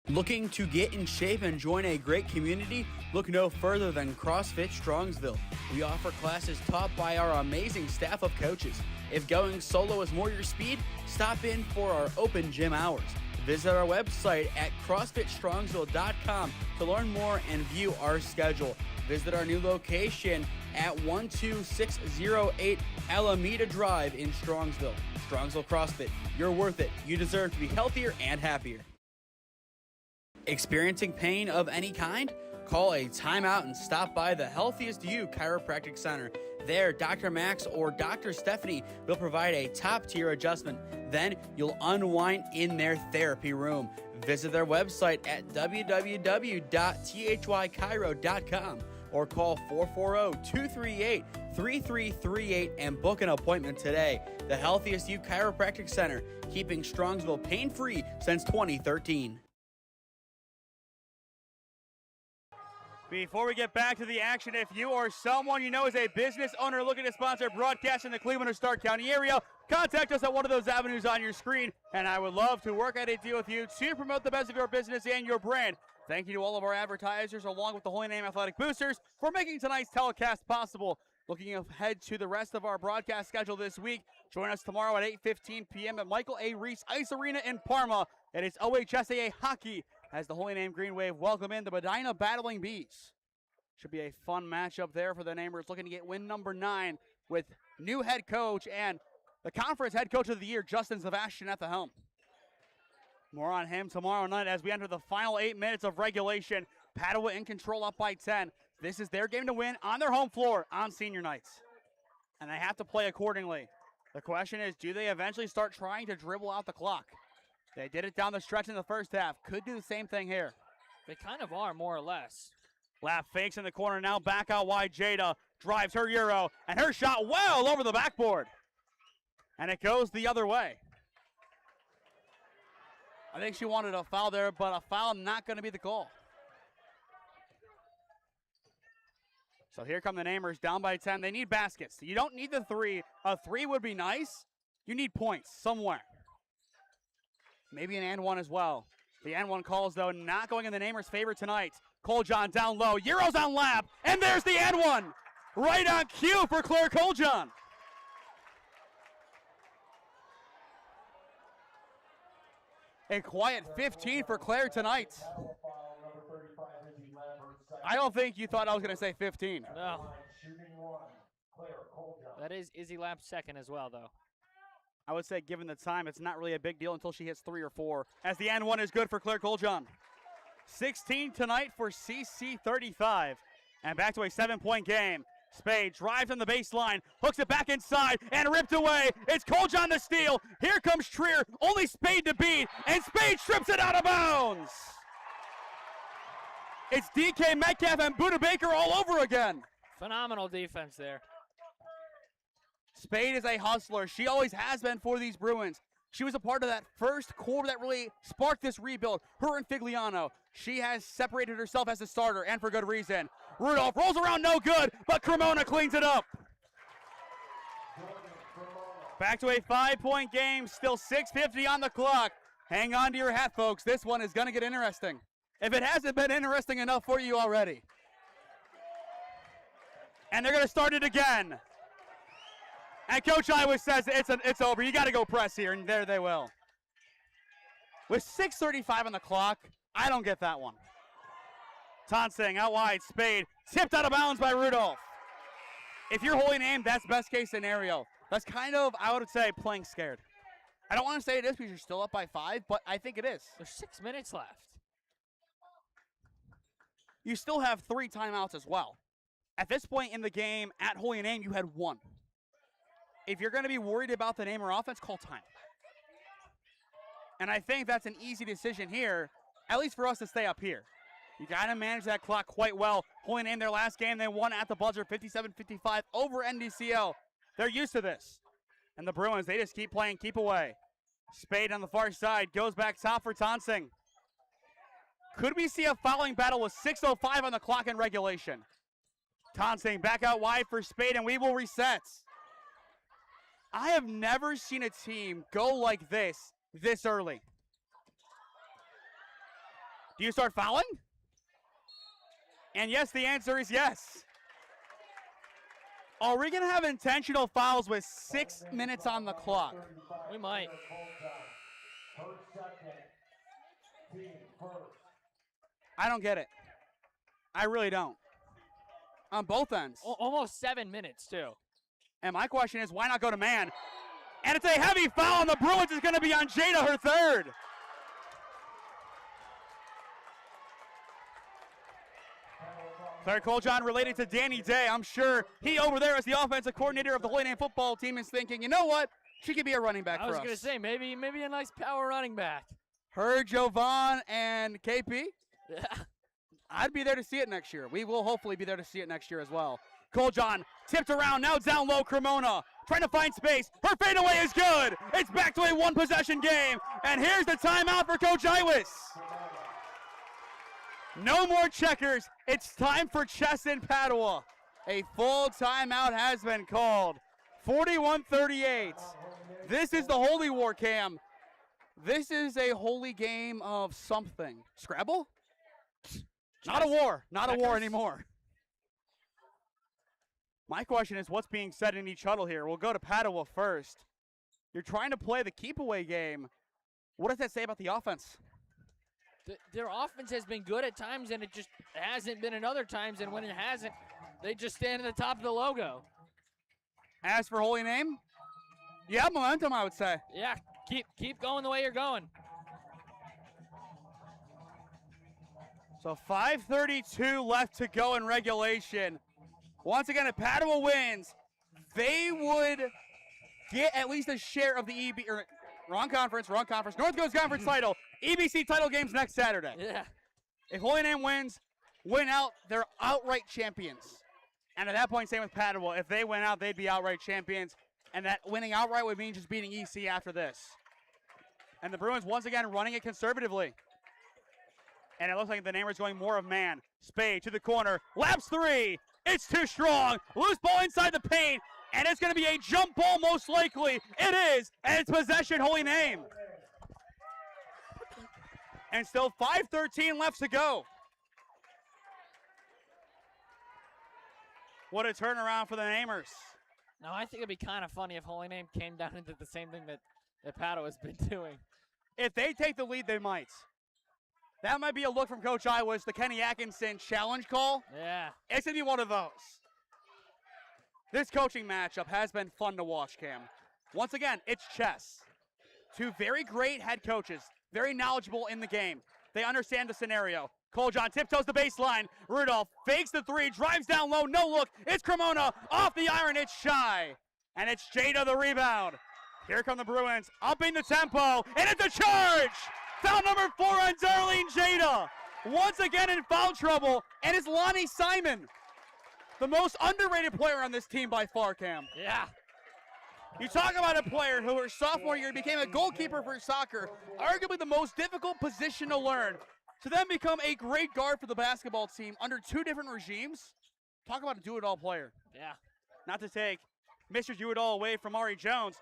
Looking to get in shape and join a great community? Look no further than CrossFit Strongsville. We offer classes taught by our amazing staff of coaches. If going solo is more your speed, stop in for our open gym hours. Visit our website at CrossFitStrongsville.com to learn more and view our schedule. Visit our new location at 12608 Alameda Drive in Strongsville. Strongsville CrossFit, you're worth it. You deserve to be healthier and happier. Experiencing pain of any kind? Call a timeout and stop by the Healthiest You Chiropractic Center. There, Dr. Max or Dr. Stephanie will provide a top-tier adjustment. Then you'll unwind in their therapy room. Visit their website at www.thychiro.com or call 440-238-3338 and book an appointment today. The Healthiest You Chiropractic Center, keeping Strongsville pain-free since 2013. Before we get back to the action, if you or someone you know is a business owner looking to sponsor broadcasts in the Cleveland or Stark County area, contact us at one of those avenues on your screen, and I would love to work out a deal with you to promote the best of your business and your brand. Thank you to all of our advertisers, along with the Holy Name Athletic Boosters, for making tonight's telecast possible. Looking ahead to the rest of our broadcast schedule this week, join us tomorrow at 8:15 p.m. at Michael A. Reese Ice Arena in Parma. It is OHSAA Hockey as the Holy Name Green Wave welcome in the Medina Battling Bees. Should be a fun matchup there for the Namers, looking to get win number 9 with new head coach and the conference head coach of the year, Justin Sebastian, at the helm. More on him tomorrow night as we enter the final 8 minutes of regulation. Padua in control, up by 10. This is their game to win on their home floor on senior nights. And they have to play accordingly. The question is, do they eventually start trying to dribble out the clock? They did it down the stretch in the first half. Could do the same thing here. They kind of are, more or less. Lap fakes in the corner, now back out wide. Jada drives her Euro, and her shot well over the backboard. And it goes the other way. I think she wanted a foul there, but a foul not going to be the call. So here come the Namers, down by 10. They need baskets. You don't need the three. A three would be nice. You need points somewhere. Maybe an and one as well. The and one calls, though, not going in the Namers' favor tonight. Coljon down low. Euros on Lap. And there's the and one. Right on cue for Claire Coljon. A quiet 15 for Claire tonight. I don't think you thought I was going to say 15. No. That is Izzy Lap's second as well, though. I would say, given the time, it's not really a big deal until she hits 3 or 4, as the and one is good for Claire Coljon. 16 tonight for CC 35. And back to a 7-point game. Spade drives on the baseline, hooks it back inside, and ripped away. It's Coljon the steal. Here comes Trier, only Spade to beat, and Spade strips it out of bounds. It's DK Metcalf and Buddha Baker all over again. Phenomenal defense there. Spade is a hustler. She always has been for these Bruins. She was a part of that first core that really sparked this rebuild. Her and Figliano. She has separated herself as a starter, and for good reason. Rudolph rolls around, no good, but Cremona cleans it up. Back to a 5-point game, still 6:50 on the clock. Hang on to your hat, folks. This one is going to get interesting. If it hasn't been interesting enough for you already. And they're going to start it again. And Coach Iowa says it's over. You got to go press here, and there they will. With 6:35 on the clock, I don't get that one. Tonsing out wide, Spade, tipped out of bounds by Rudolph. If you're Holy Name, that's best case scenario. That's kind of, I would say, playing scared. I don't want to say it is because you're still up by 5, but I think it is. There's 6 minutes left. You still have 3 timeouts as well. At this point in the game, at Holy Name, you had 1. If you're going to be worried about the name or offense, call time. And I think that's an easy decision here, at least for us to stay up here. You got to manage that clock quite well. Holy Name, their last game, they won at the buzzer 57-55 over NDCL. They're used to this. And the Bruins, they just keep playing, keep away. Spade on the far side, goes back top for Tonsing. Could we see a fouling battle with 6:05 on the clock in regulation? Tonsing back out wide for Spade, and we will reset. I have never seen a team go like this early. Do you start fouling? And yes, the answer is yes. Are we going to have intentional fouls with 6 minutes on the clock? We might. I don't get it. I really don't. On both ends. Almost 7 minutes, too. And my question is, why not go to man? And it's a heavy foul, and the Bruins is going to be on Jada, her third. Claire Coljohn related to Danny Day. I'm sure he over there as the offensive coordinator of the Holy Name football team is thinking, you know what? She could be a running back for us. I was going to say, maybe a nice power running back. Her, Jovan, and KP. Yeah. I'd be there to see it next year. We will hopefully be there to see it next year as well. Coljohn tipped around, now down low, Cremona trying to find space. Her fadeaway is good. It's back to a 1-possession game. And here's the timeout for Coach Iwis. No more checkers. It's time for chess in Padua. A full timeout has been called. 41-38. This is the Holy War, Cam. This is a holy game of something. Scrabble? Not a war. Not a war anymore. My question is, what's being said in each huddle here? We'll go to Padua first. You're trying to play the keep-away game. What does that say about the offense? Their offense has been good at times, and it just hasn't been at other times. And when it hasn't, they just stand at the top of the logo. As for Holy Name, you have momentum, I would say. Yeah, keep going the way you're going. So 5:32 left to go in regulation. Once again, if Padua wins, they would get at least a share of the wrong conference. North Coast Conference title. EBC title games next Saturday. Yeah. If Holy Name win out, they're outright champions. And at that point, same with Padua. If they win out, they'd be outright champions. And that winning outright would mean just beating EC after this. And the Bruins, once again, running it conservatively. And it looks like the Namers going more of man. Spade to the corner. Laps 3. It's too strong. Loose ball inside the paint. And it's going to be a jump ball most likely. It is. And it's possession, Holy Name. And still 5:13 left to go. What a turnaround for the Namers. Now, I think it'd be kind of funny if Holy Name came down and did the same thing that Padua's been doing. If they take the lead, they might. That might be a look from Coach Iwis, the Kenny Atkinson challenge call. Yeah. It's going to be one of those. This coaching matchup has been fun to watch, Cam. Once again, it's chess. Two very great head coaches, very knowledgeable in the game. They understand the scenario. Coljohn tiptoes the baseline. Rudolph fakes the 3, drives down low, no look. It's Cremona off the iron, it's shy. And it's Jada the rebound. Here come the Bruins, upping the tempo, and it's a charge! Foul number 4 on Darlene Jada. Once again in foul trouble, and it's Lonnie Simon. The most underrated player on this team by far, Cam. Yeah. You talk about a player who her sophomore year became a goalkeeper for soccer, arguably the most difficult position to learn, to then become a great guard for the basketball team under 2 different regimes. Talk about a do-it-all player. Yeah. Not to take Mr. Do-It-All away from Ari Jones.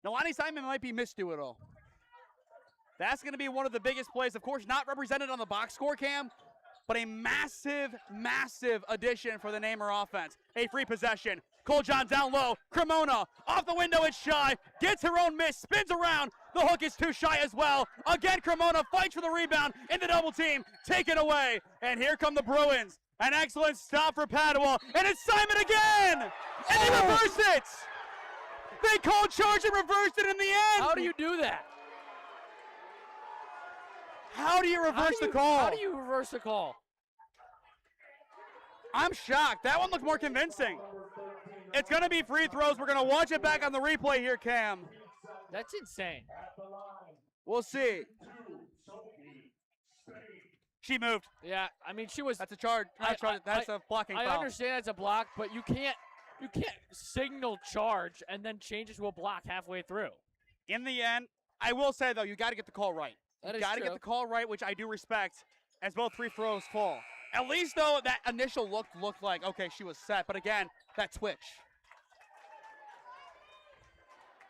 Now, Lonnie Simon might be Miss Do-It-All. That's going to be one of the biggest plays. Of course, not represented on the box score, Cam, but a massive, massive addition for the Namer offense. A free possession. Coljon down low. Cremona off the window, it's shy. Gets her own miss, spins around. The hook is too shy as well. Again, Cremona fights for the rebound in the double team. Taken away. And here come the Bruins. An excellent stop for Padua. And it's Simon again! And they reverse it! They called charge and reversed it in the end! How do you do that? How do you reverse the call? How do you reverse the call? I'm shocked. That one looked more convincing. It's going to be free throws. We're going to watch it back on the replay here, Cam. That's insane. We'll see. She moved. Yeah, I mean, she was. That's a charge. That's a blocking foul. I understand it's a block, but you can't signal charge and then change it to a block halfway through. In the end, I will say, though, you got to get the call right. That you is got to true. get the call right, which I do respect, as both free throws fall. At least, though, that initial look looked like, okay, she was set. But again, that twitch.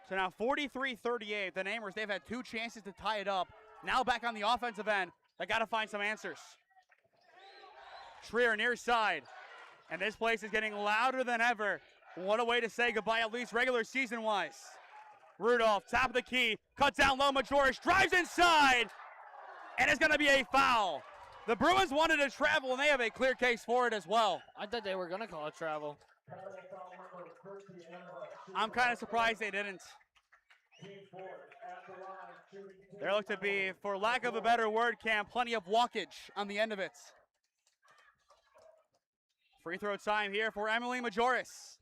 So now 43-38. The Namers, they've had 2 chances to tie it up. Now back on the offensive end. They got to find some answers. Trier near side. And this place is getting louder than ever. What a way to say goodbye, at least regular season-wise. Rudolph, top of the key, cuts down low, Majoris, drives inside, and it's going to be a foul. The Bruins wanted to travel, and they have a clear case for it as well. I thought they were going to call it travel. I'm kind of surprised they didn't. There looked to be, for lack of a better word, Cam, plenty of walkage on the end of it. Free throw time here for Emily Majoris.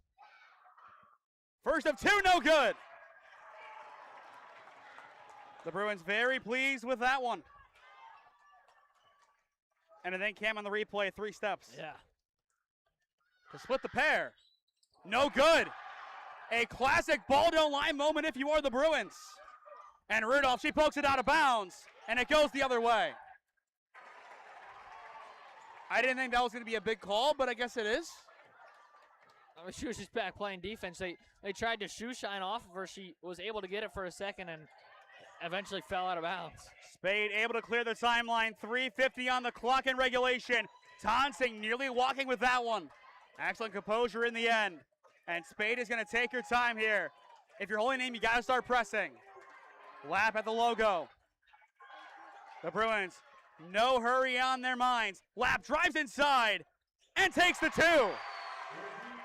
First of 2, no good. The Bruins very pleased with that one. And then Cam on the replay, 3 steps. Yeah. To split the pair. No good. A classic ball don't lie moment if you are the Bruins. And Rudolph, she pokes it out of bounds, and it goes the other way. I didn't think that was going to be a big call, but I guess it is. I mean, she was just back playing defense. They tried to shoe shine off of her. She was able to get it for a second and eventually fell out of bounds. Spade able to clear the timeline. 3:50 on the clock in regulation. Tonsing nearly walking with that one. Excellent composure in the end. And Spade is going to take your time here. If you're Holy Name, you got to start pressing. Lap at the logo. The Bruins, no hurry on their minds. Lap drives inside and takes the 2.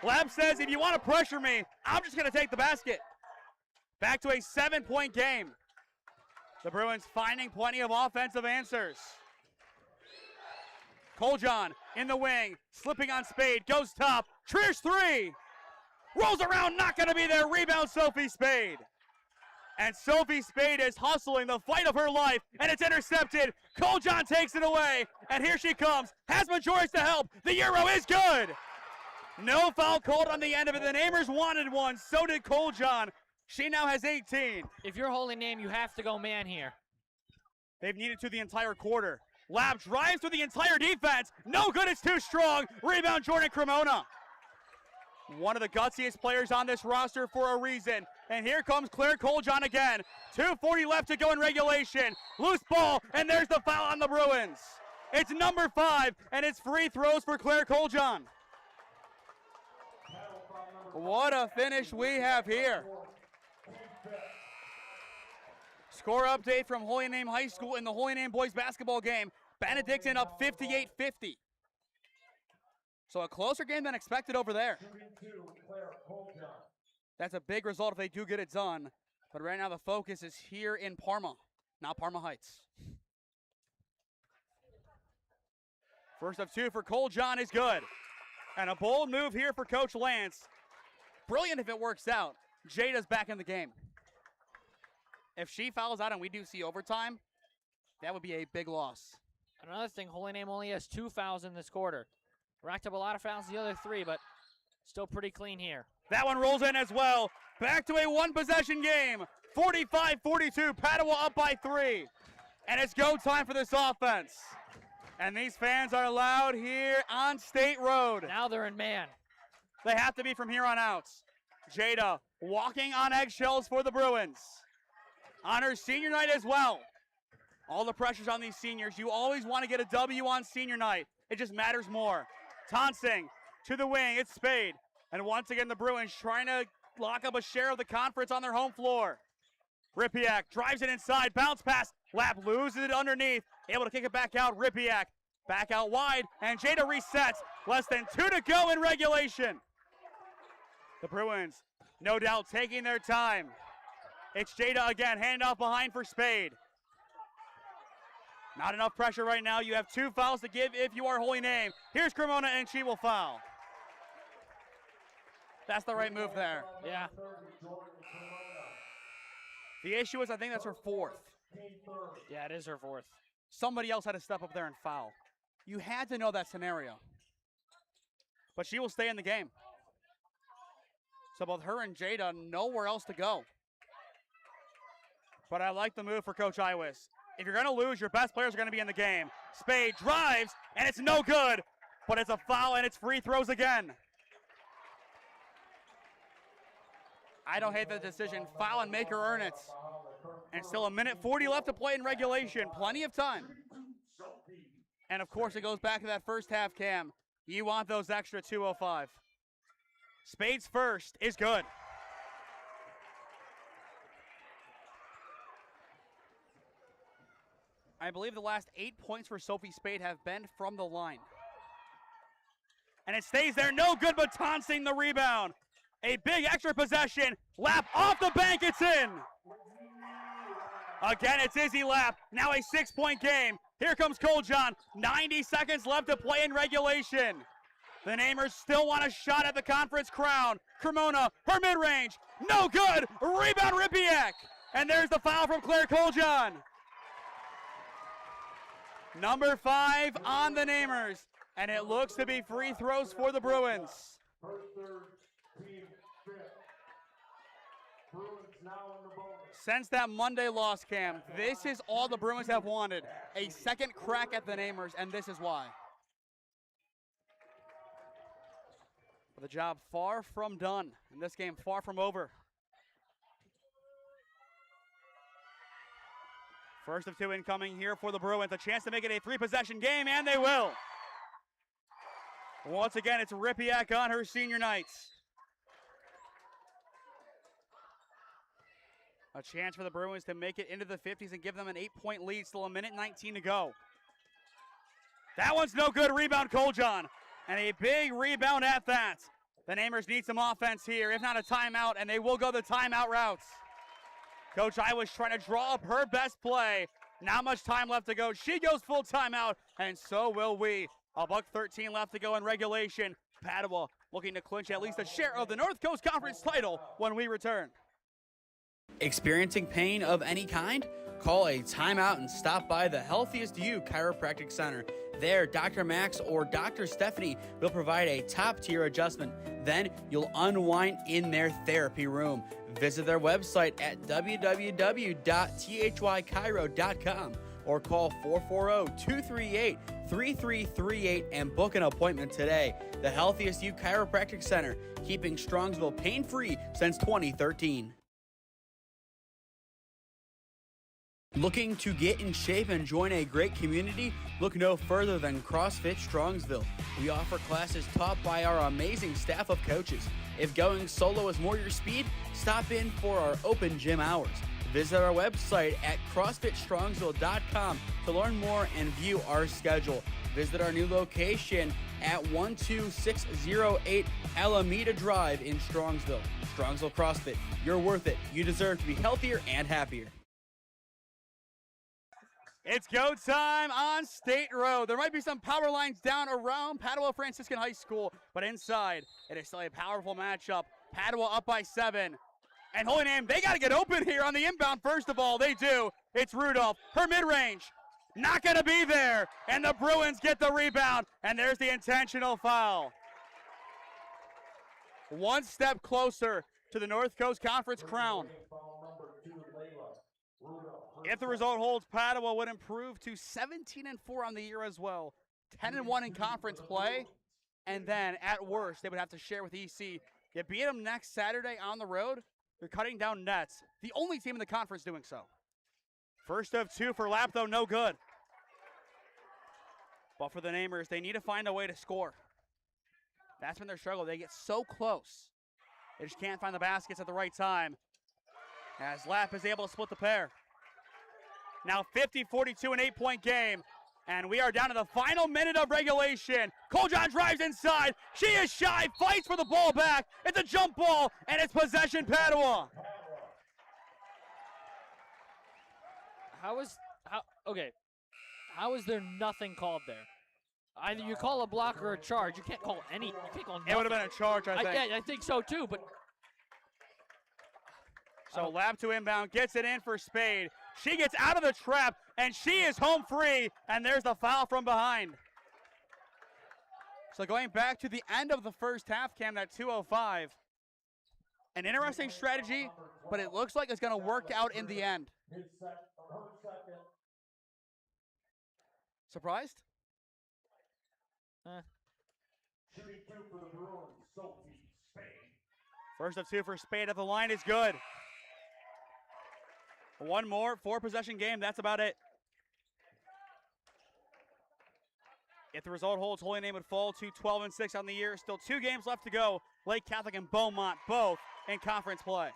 Lap says, if you want to pressure me, I'm just going to take the basket. Back to a 7-point game. The Bruins finding plenty of offensive answers. Coljon in the wing, slipping on Spade, goes top, Trier's 3. Rolls around, not going to be there. Rebound, Sophie Spade. And Sophie Spade is hustling the fight of her life, and it's intercepted. Coljon takes it away, and here she comes. Has Majoris to help. The Euro is good. No foul called on the end of it. The Namers wanted one. So did Coljon. She now has 18. If you're Holy Name, you have to go man here. They've needed to the entire quarter. Lab drives through the entire defense. No good, it's too strong. Rebound, Jordan Cremona. One of the gutsiest players on this roster for a reason. And here comes Claire Coljon again. 2:40 left to go in regulation. Loose ball, and there's the foul on the Bruins. It's number 5, and it's free throws for Claire Coljon. What a finish we have here. Score update from Holy Name High School in the Holy Name boys basketball game. Benedictine up 58-50. So a closer game than expected over there. That's a big result if they do get it done. But right now the focus is here in Parma, not Parma Heights. First of 2 for Coljon is good. And a bold move here for Coach Lance. Brilliant if it works out. Jada's back in the game. If she fouls out and we do see overtime, that would be a big loss. Another thing, Holy Name only has 2 fouls in this quarter. Racked up a lot of fouls the other 3, but still pretty clean here. That one rolls in as well. Back to a 1-possession game. 45-42, Padua up by 3. And it's go time for this offense. And these fans are loud here on State Road. Now they're in man. They have to be from here on out. Jada walking on eggshells for the Bruins. On her senior night as well. All the pressure's on these seniors. You always want to get a W on senior night. it just matters more. Tonsing to the wing, it's Spade. And once again, the Bruins trying to lock up a share of the conference on their home floor. Ripiak drives it inside, bounce pass, Lap loses it underneath, able to kick it back out. Ripiak back out wide, and Jada resets. Less than 2 to go in regulation. The Bruins, no doubt, taking their time. It's Jada again, handoff behind for Spade. Not enough pressure right now. You have 2 fouls to give if you are Holy Name. Here's Cremona, and she will foul. That's the right move there. Yeah. The issue is I think that's her 4th. Yeah, it is her 4th. Somebody else had to step up there and foul. You had to know that scenario. But she will stay in the game. So both her and Jada, nowhere else to go. But I like the move for Coach Iwis. If you're going to lose, your best players are going to be in the game. Spade drives, and it's no good. But it's a foul, and it's free throws again. I don't hate the decision. Foul and make her earn it. And still 1:40 left to play in regulation. Plenty of time. And of course, it goes back to that first half, Cam. You want those extra 2:05. Spade's first is good. I believe the last 8 points for Sophie Spade have been from the line. And it stays there, no good, but Tonsing the rebound. A big extra possession. Lap off the bank, it's in. Again, it's Izzy Lap. Now a 6-point game. Here comes Coljon. 90 seconds left to play in regulation. The Namers still want a shot at the conference crown. Cremona, her mid-range. No good. Rebound Ripiak. And there's the foul from Claire Coljon. Number 5 on the Namers. And it looks to be free throws for the Bruins. Since that Monday loss, Cam, this is all the Bruins have wanted. A second crack at the Namers, and this is why. But the job far from done, and this game far from over. First of 2 incoming here for the Bruins. A chance to make it a 3-possession game, and they will. Once again, it's Ripiak on her senior nights. A chance for the Bruins to make it into the 50s and give them an 8-point lead. Still 1:19 to go. That one's no good. Rebound Coljon. And a big rebound at that. The Namers need some offense here, if not a timeout, and they will go the timeout routes. Coach Iwis trying to draw up her best play. Not much time left to go. She goes full timeout, and so will we. $1:13 left to go in regulation. Padua looking to clinch at least a share of the North Coast Conference title when we return. Experiencing pain of any kind? Call a timeout and stop by the Healthiest You Chiropractic Center. There, Dr. Max or Dr. Stephanie will provide a top-tier adjustment. Then you'll unwind in their therapy room. Visit their website at www.thychiro.com or call 440-238-3338 and book an appointment today. The Healthiest You Chiropractic Center, keeping Strongsville pain-free since 2013. Looking to get in shape and join a great community? Look no further than CrossFit Strongsville. We offer classes taught by our amazing staff of coaches. If going solo is more your speed, stop in for our open gym hours. Visit our website at CrossFitStrongsville.com to learn more and view our schedule. Visit our new location at 12608 Alameda Drive in Strongsville. Strongsville CrossFit, you're worth it. You deserve to be healthier and happier. It's go time on State Road. There might be some power lines down around Padua Franciscan High School, but inside, it is still a powerful matchup. Padua up by 7. And Holy Name, they got to get open here on the inbound first of all. They do. It's Rudolph. Her mid-range, not going to be there. And the Bruins get the rebound, and there's the intentional foul. One step closer to the North Coast Conference crown. If the result holds, Padua would improve to 17-4 on the year as well. 10-1 in conference play. And then, at worst, they would have to share with EC. You beat them next Saturday on the road, you're cutting down nets. The only team in the conference doing so. First of 2 for Lap, though, no good. But for the Namers, they need to find a way to score. That's been their struggle. They get so close. They just can't find the baskets at the right time. As Lapp is able to split the pair. Now 50-42, an 8-point game. And we are down to the final minute of regulation. Coljon drives inside. She is shy, fights for the ball back. It's a jump ball, and it's possession Padua. How is there nothing called there? Either you call a block or a charge. You can't call any. You can't call nothing. It would have been a charge, I think. Yeah, I think so too. But so Lapp to inbound, gets it in for Spade. She gets out of the trap, and she is home free, and there's the foul from behind. So going back to the end of the first half, Cam, at 2:05. An interesting strategy, but it looks like it's going to work out in the end. Surprised? First of two for Spade at the line is good. One more, 4-possession game, that's about it. If the result holds, Holy Name would fall to 12-6 on the year. Still 2 games left to go. Lake Catholic and Beaumont both in conference play.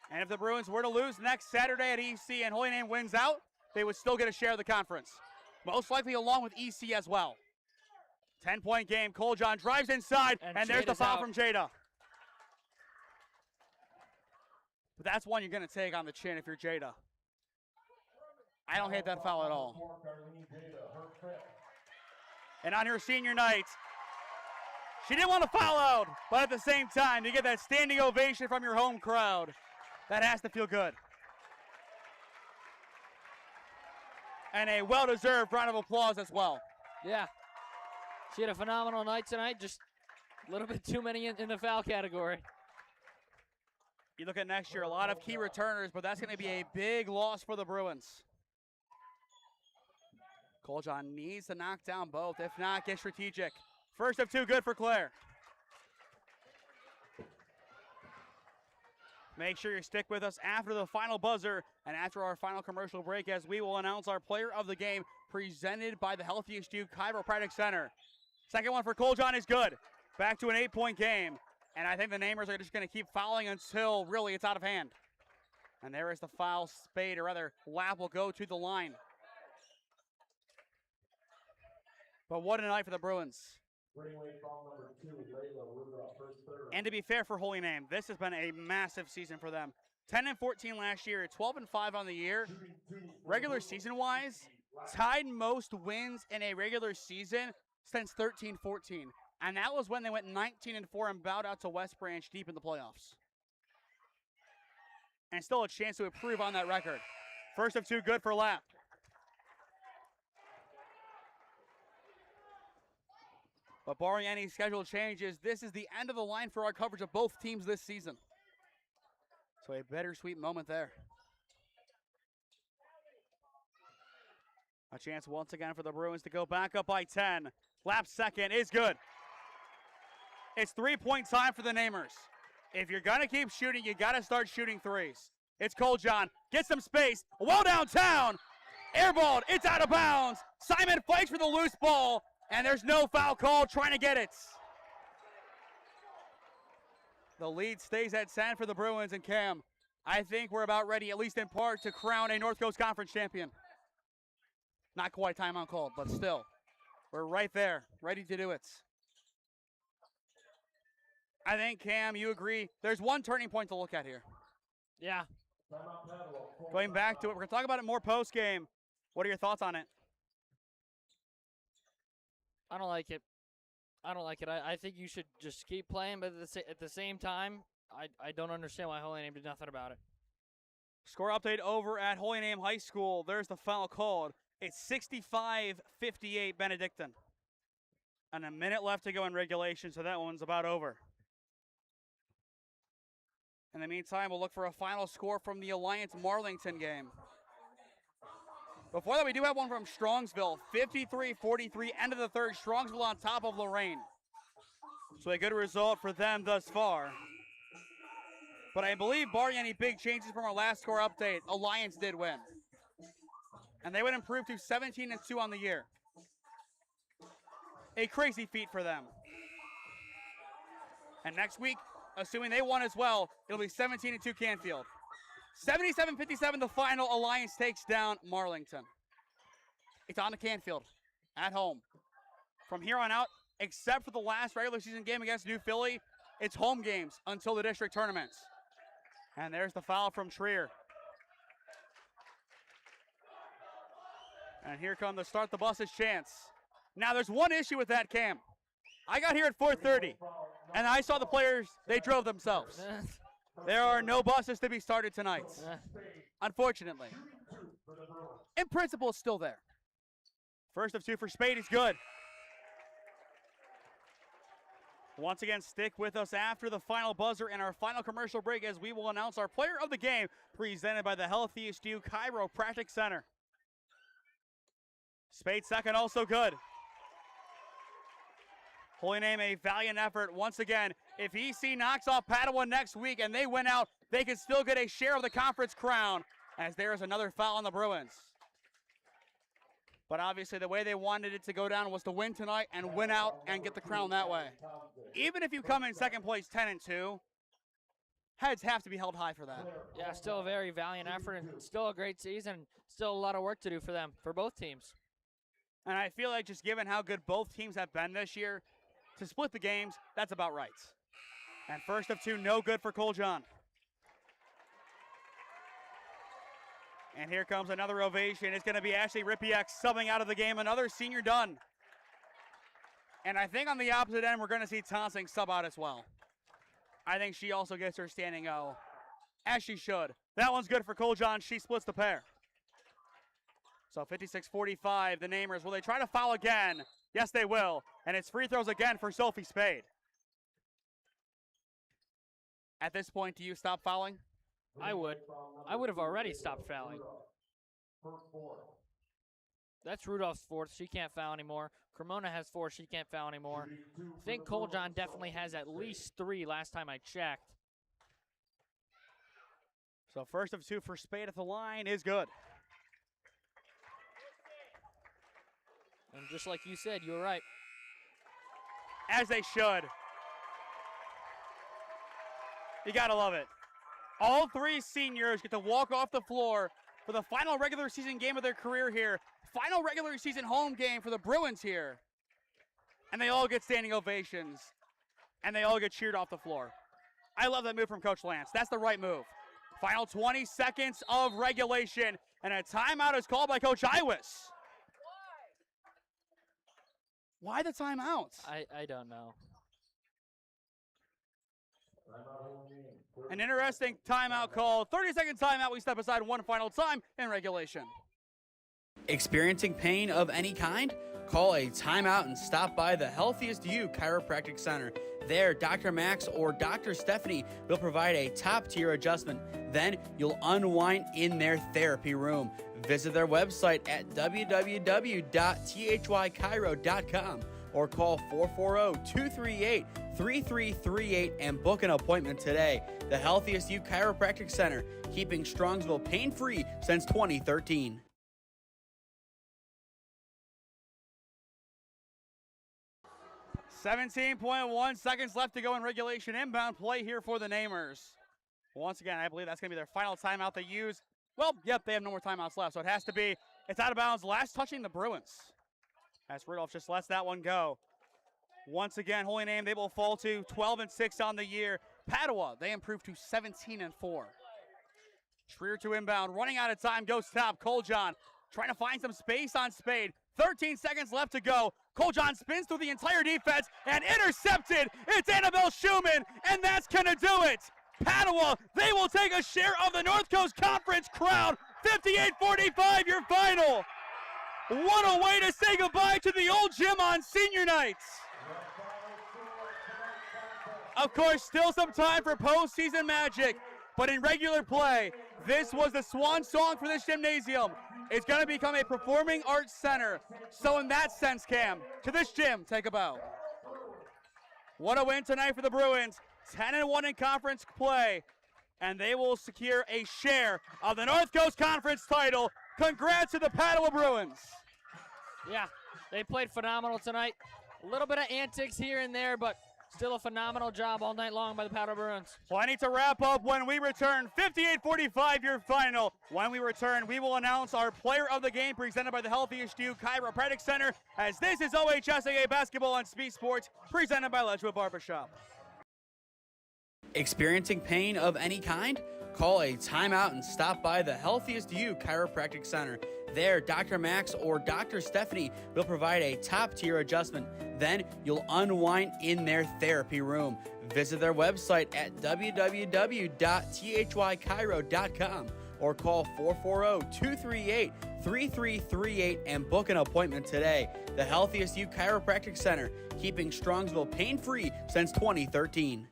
And if the Bruins were to lose next Saturday at EC and Holy Name wins out, they would still get a share of the conference. Most likely along with EC as well. 10-point game, Coljon drives inside, and there's the foul from Jada. But that's one you're going to take on the chin if you're Jada. I don't hate that foul at all. And on her senior night, she didn't want to foul out, but at the same time, you get that standing ovation from your home crowd. That has to feel good. And a well-deserved round of applause as well. Yeah. She had a phenomenal night tonight, just a little bit too many in the foul category. You look at next year, a lot of key returners, but that's going to be a big loss for the Bruins. Coljon needs to knock down both. If not, get strategic. First of 2, good for Claire. Make sure you stick with us after the final buzzer and after our final commercial break, as we will announce our player of the game presented by the Healthiest You Chiropractic Center. Second one for Coljon is good. Back to an 8-point game. And I think the Namers are just going to keep fouling until really it's out of hand. And there is the foul. Spade, or rather Lapp, will go to the line. But what a night for the Bruins. And to be fair for Holy Name, this has been a massive season for them. 10-14 last year, 12-5 on the year. Regular season-wise, tied most wins in a regular season since 13-14. And that was when they went 19-4 and bowed out to West Branch deep in the playoffs. And still a chance to improve on that record. First of 2, good for Lapp. But barring any schedule changes, this is the end of the line for our coverage of both teams this season. So a bittersweet moment there. A chance once again for the Bruins to go back up by 10. Lapp's second is good. It's 3-point time for the Namers. If you're going to keep shooting, you got to start shooting threes. It's Coljon, gets some space, well downtown, airballed, it's out of bounds. Simon fights for the loose ball, and there's no foul call, trying to get it. The lead stays at 10 for the Bruins, and Cam, I think we're about ready, at least in part, to crown a North Coast Conference champion. Not quite timeout called, but still, we're right there, ready to do it. I think, Cam, you agree, there's one turning point to look at here. Yeah. Going back to it, we're going to talk about it more post-game. What are your thoughts on it? I don't like it. I think you should just keep playing, but at the same time, I don't understand why Holy Name did nothing about it. Score update over at Holy Name High School. There's the foul called. It's 65-58 Benedictine. And a minute left to go in regulation, so that one's about over. In the meantime, we'll look for a final score from the Alliance Marlington game. Before that, we do have one from Strongsville. 53-43, end of the third. Strongsville on top of Lorraine. So a good result for them thus far. But I believe, barring any big changes from our last score update, Alliance did win. And they would improve to 17-2 on the year. a crazy feat for them. And next week, assuming they won as well, it'll be 17-2 Canfield. 77-57 the final. Alliance takes down Marlington. It's on to Canfield at home. From here on out, except for the last regular season game against New Philly, it's home games until the district tournaments. And there's the foul from Trier. And here come the start the buses chance. Now there's one issue with that, Cam. I got here at 4:30, and I saw the players, they drove themselves. There are no buses to be started tonight, unfortunately. In principle, it's still there. First of 2 for Spade is good. Once again, stick with us after the final buzzer and our final commercial break as we will announce our player of the game, presented by the Healthiest You Chiropractic Center. Spade second, also good. Holy Name, a valiant effort. Once again, if EC knocks off Padua next week and they win out, they can still get a share of the conference crown, as there is another foul on the Bruins. But obviously the way they wanted it to go down was to win tonight and win out and get the crown that way. Even if you come in second place 10-2, heads have to be held high for that. Yeah, still a very valiant effort and still a great season. Still a lot of work to do for them, for both teams. And I feel like just given how good both teams have been this year, to split the games, that's about right. And first of 2, no good for Cole John. And here comes another ovation. It's going to be Ashley Ripiak subbing out of the game. Another senior done. And I think on the opposite end, we're going to see Tonsing sub out as well. I think she also gets her standing O, as she should. That one's good for Cole John. She splits the pair. So 56-45, the Namers. Will they try to foul again? Yes, they will. And it's free throws again for Sophie Spade. At this point, do you stop fouling? I would. I would have already stopped fouling. That's Rudolph's fourth. She can't foul anymore. Cremona has 4. She can't foul anymore. I think Cole John definitely has at least 3 last time I checked. So first of 2 for Spade at the line is good. And just like you said, you were right. As they should. You gotta love it. All 3 seniors get to walk off the floor for the final regular season game of their career here. Final regular season home game for the Bruins here. And they all get standing ovations. And they all get cheered off the floor. I love that move from Coach Lance. That's the right move. Final 20 seconds of regulation. And a timeout is called by Coach Iwis. Why the timeout? I don't know. An interesting timeout call. 30-second timeout. We step aside one final time in regulation. Experiencing pain of any kind? Call a timeout and stop by the Healthiest You Chiropractic Center. There, Dr. Max or Dr. Stephanie will provide a top-tier adjustment. Then you'll unwind in their therapy room. Visit their website at www.thychiro.com or call 440-238-3338 and book an appointment today. The Healthiest You Chiropractic Center, keeping Strongsville pain-free since 2013. .1 seconds left to go in regulation. Inbound play here for the Namers. Once again, I believe that's going to be their final timeout they use. Well, yep, they have no more timeouts left, so it has to be. It's out of bounds. Last touching the Bruins. As Rudolph just lets that one go. Once again, Holy Name, they will fall to 12-6 on the year. Padua, they improve to 17-4. Trier to inbound, running out of time, goes top. Cole John trying to find some space on Spade. 13 seconds left to go. Cole John spins through the entire defense and intercepted. It's Annabelle Schumann, and that's gonna do it. Padua, they will take a share of the North Coast Conference crown. 58-45, your final. What a way to say goodbye to the old gym on senior nights. Of course, still some time for postseason magic, but in regular play, this was the swan song for this gymnasium. It's going to become a performing arts center. So in that sense, Cam, to this gym, take a bow. What a win tonight for the Bruins. 10-1 in conference play, and they will secure a share of the North Coast Conference title. Congrats to the Padua Bruins. Yeah, they played phenomenal tonight. A little bit of antics here and there, but still a phenomenal job all night long by the Padua Bruins. Plenty to wrap up when we return. 58-45 your final. When we return, we will announce our player of the game presented by the Healthiest You Chiropractic Center, as this is OHSAA basketball on SmeeSports presented by Ledgewood Barbershop. Experiencing pain of any kind? Call a timeout and stop by the Healthiest You Chiropractic Center. There, Dr. Max or Dr. Stephanie will provide a top-tier adjustment. Then you'll unwind in their therapy room. Visit their website at www.thychiro.com or call 440-238-3338 and book an appointment today. The Healthiest You Chiropractic Center, keeping Strongsville pain-free since 2013.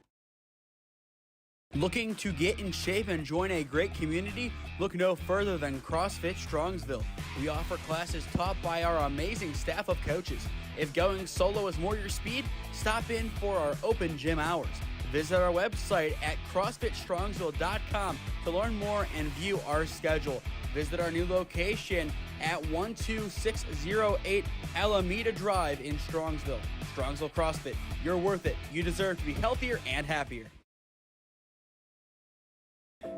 Looking to get in shape and join a great community? Look no further than CrossFit Strongsville. We offer classes taught by our amazing staff of coaches. If going solo is more your speed, stop in for our open gym hours. Visit our website at CrossFitStrongsville.com to learn more and view our schedule. Visit our new location at 12608 Alameda Drive in Strongsville. Strongsville CrossFit, you're worth it. You deserve to be healthier and happier.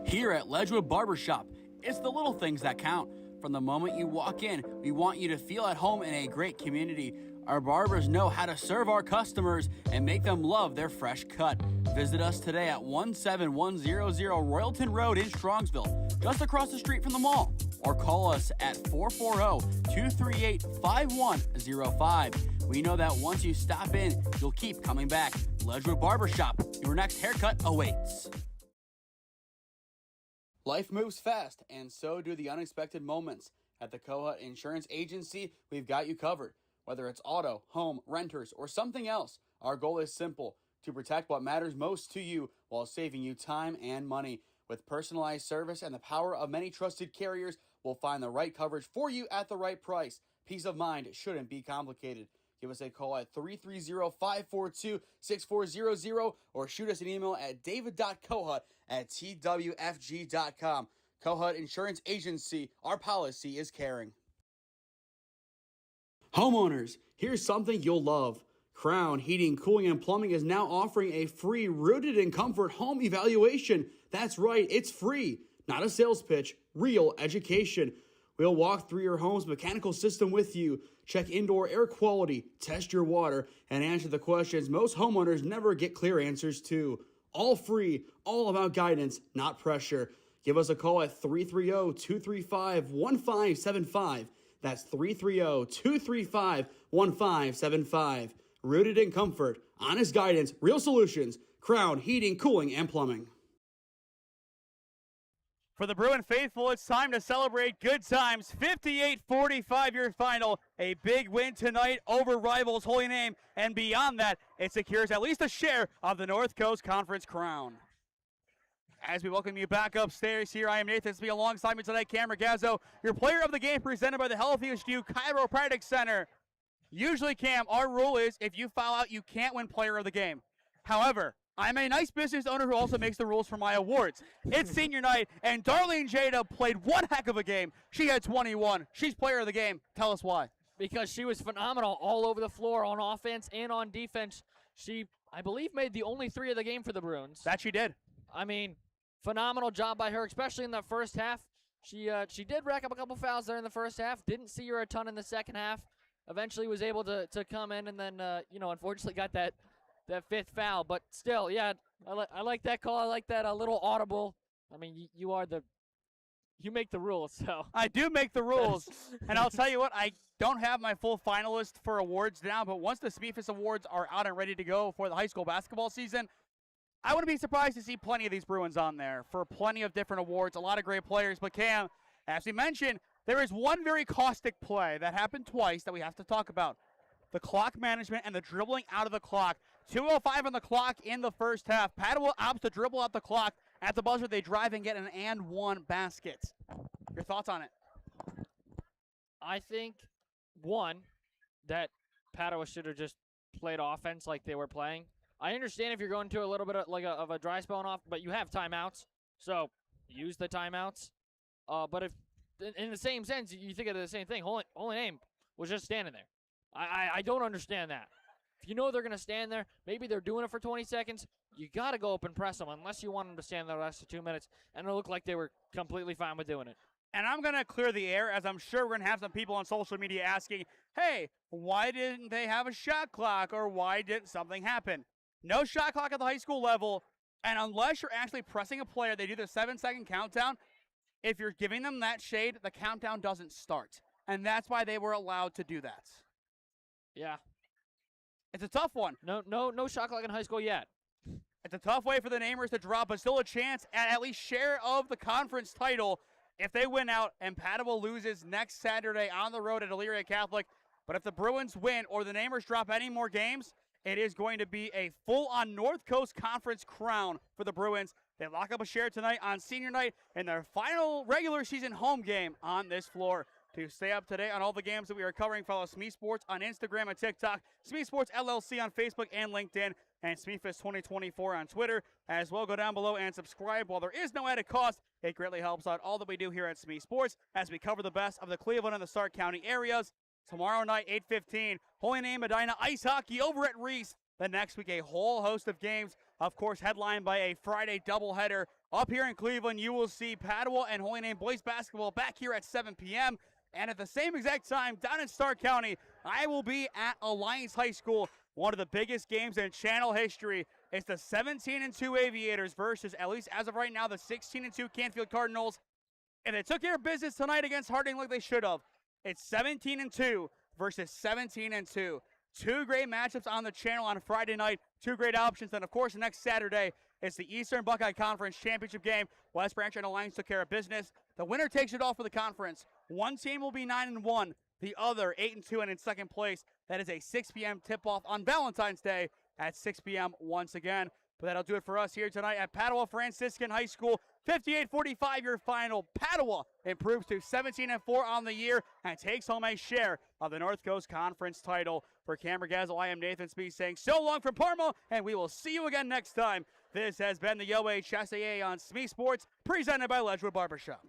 Here at Ledgewood Barbershop, it's the little things that count. From the moment you walk in, we want you to feel at home in a great community. Our barbers know how to serve our customers and make them love their fresh cut. Visit us today at 17100 Royalton Road in Strongsville, just across the street from the mall. Or call us at 440-238-5105. We know that once you stop in, you'll keep coming back. Ledgewood Barbershop, your next haircut awaits. Life moves fast, and so do the unexpected moments. At the Kohut Insurance Agency, we've got you covered. Whether it's auto, home, renters, or something else, our goal is simple: to protect what matters most to you while saving you time and money. With personalized service and the power of many trusted carriers, we'll find the right coverage for you at the right price. Peace of mind shouldn't be complicated. Give us a call at 330-542-6400 or shoot us an email at david.kohut@twfg.com. Kohut Insurance Agency, our policy is caring. Homeowners, here's something you'll love. Crown Heating, Cooling, and Plumbing is now offering a free Rooted in Comfort home evaluation. That's right, it's free. Not a sales pitch, real education. We'll walk through your home's mechanical system with you, check indoor air quality, test your water, and answer the questions most homeowners never get clear answers to. All free, all about guidance, not pressure. Give us a call at 330-235-1575. That's 330-235-1575. Rooted in Comfort, honest guidance, real solutions. Crown Heating, Cooling, and Plumbing. For the Bruin faithful, it's time to celebrate good times. 58-45 your final. A big win tonight over rivals Holy Name. And beyond that, it secures at least a share of the North Coast Conference crown. As we welcome you back upstairs here, I am Nathan Smee. Alongside me tonight, Cam Ragazzo, your player of the game presented by the Healthiest You Chiropractic Center. Usually, Cam, our rule is if you foul out, you can't win player of the game. However, I'm a nice business owner who also makes the rules for my awards. It's senior night, and Darlene Jada played one heck of a game. She had 21. She's player of the game. Tell us why. Because she was phenomenal all over the floor on offense and on defense. She, I believe, made the only three of the game for the Bruins. That she did. I mean, phenomenal job by her, especially in that first half. She did rack up a couple fouls there in the first half. Didn't see her a ton in the second half. Eventually was able to come in and then, unfortunately got that fifth foul. But still, yeah, I like that call. I like that a little audible. I mean, you make the rules, so. I do make the rules. And I'll tell you what, I don't have my full finalist for awards now, but once the SmeeFist Awards are out and ready to go for the high school basketball season, I wouldn't be surprised to see plenty of these Bruins on there for plenty of different awards, a lot of great players. But Cam, as we mentioned, there is one very caustic play that happened twice that we have to talk about. The clock management and the dribbling out of the clock. 2:05 on the clock in the first half. Padua opts to dribble out the clock. At the buzzer, they drive and get an and one basket. Your thoughts on it? I think, one, that Padua should have just played offense like they were playing. I understand if you're going to a little bit of a dry spell off, but you have timeouts, so use the timeouts. But if, in the same sense, you think of the same thing, Holy Name was just standing there. I don't understand that. If you know they're going to stand there, maybe they're doing it for 20 seconds, you got to go up and press them unless you want them to stand there the rest of 2 minutes. And it looked like they were completely fine with doing it. And I'm going to clear the air, as I'm sure we're going to have some people on social media asking, hey, why didn't they have a shot clock, or why didn't something happen? No shot clock at the high school level, and unless you're actually pressing a player, they do the 7-second countdown. If you're giving them that shade, the countdown doesn't start. And that's why they were allowed to do that. Yeah. It's a tough one. No shot clock in high school yet. It's a tough way for the Namers to drop, but still a chance at least share of the conference title if they win out and Padua loses next Saturday on the road at Elyria Catholic. But if the Bruins win or the Namers drop any more games, it is going to be a full-on North Coast Conference crown for the Bruins. They lock up a share tonight on senior night in their final regular season home game on this floor. To stay up to date on all the games that we are covering, follow SmeeSports on Instagram and TikTok, SmeeSports LLC on Facebook and LinkedIn, and SmeeFest 2024 on Twitter. As well, go down below and subscribe. While there is no added cost, it greatly helps out all that we do here at SmeeSports as we cover the best of the Cleveland and the Stark County areas. Tomorrow night, 8:15, Holy Name Medina Ice Hockey over at Reese. The next week, a whole host of games, of course, headlined by a Friday doubleheader. Up here in Cleveland, you will see Padua and Holy Name Boys Basketball back here at 7 p.m., and at the same exact time, down in Stark County, I will be at Alliance High School. One of the biggest games in channel history. It's the 17-2 Aviators versus, at least as of right now, the 16-2 Canfield Cardinals. If they took care of business tonight against Harding like they should have, it's 17-2 versus 17-2. Two great matchups on the channel on Friday night. Two great options. And, of course, next Saturday, it's the Eastern Buckeye Conference Championship game. West Branch and Alliance took care of business. The winner takes it all for the conference. One team will be 9-1. The other 8-2 and in second place. That is a 6 p.m. tip-off on Valentine's Day at 6 p.m. once again. But that'll do it for us here tonight at Padua Franciscan High School. 58-45 your final. Padua improves to 17-4 on the year and takes home a share of the North Coast Conference title. For Cam Ragazzo, I am Nathan Smee saying so long from Parma, and we will see you again next time. This has been the OHSAA on SmeeSports, presented by Ledgewood Barbershop.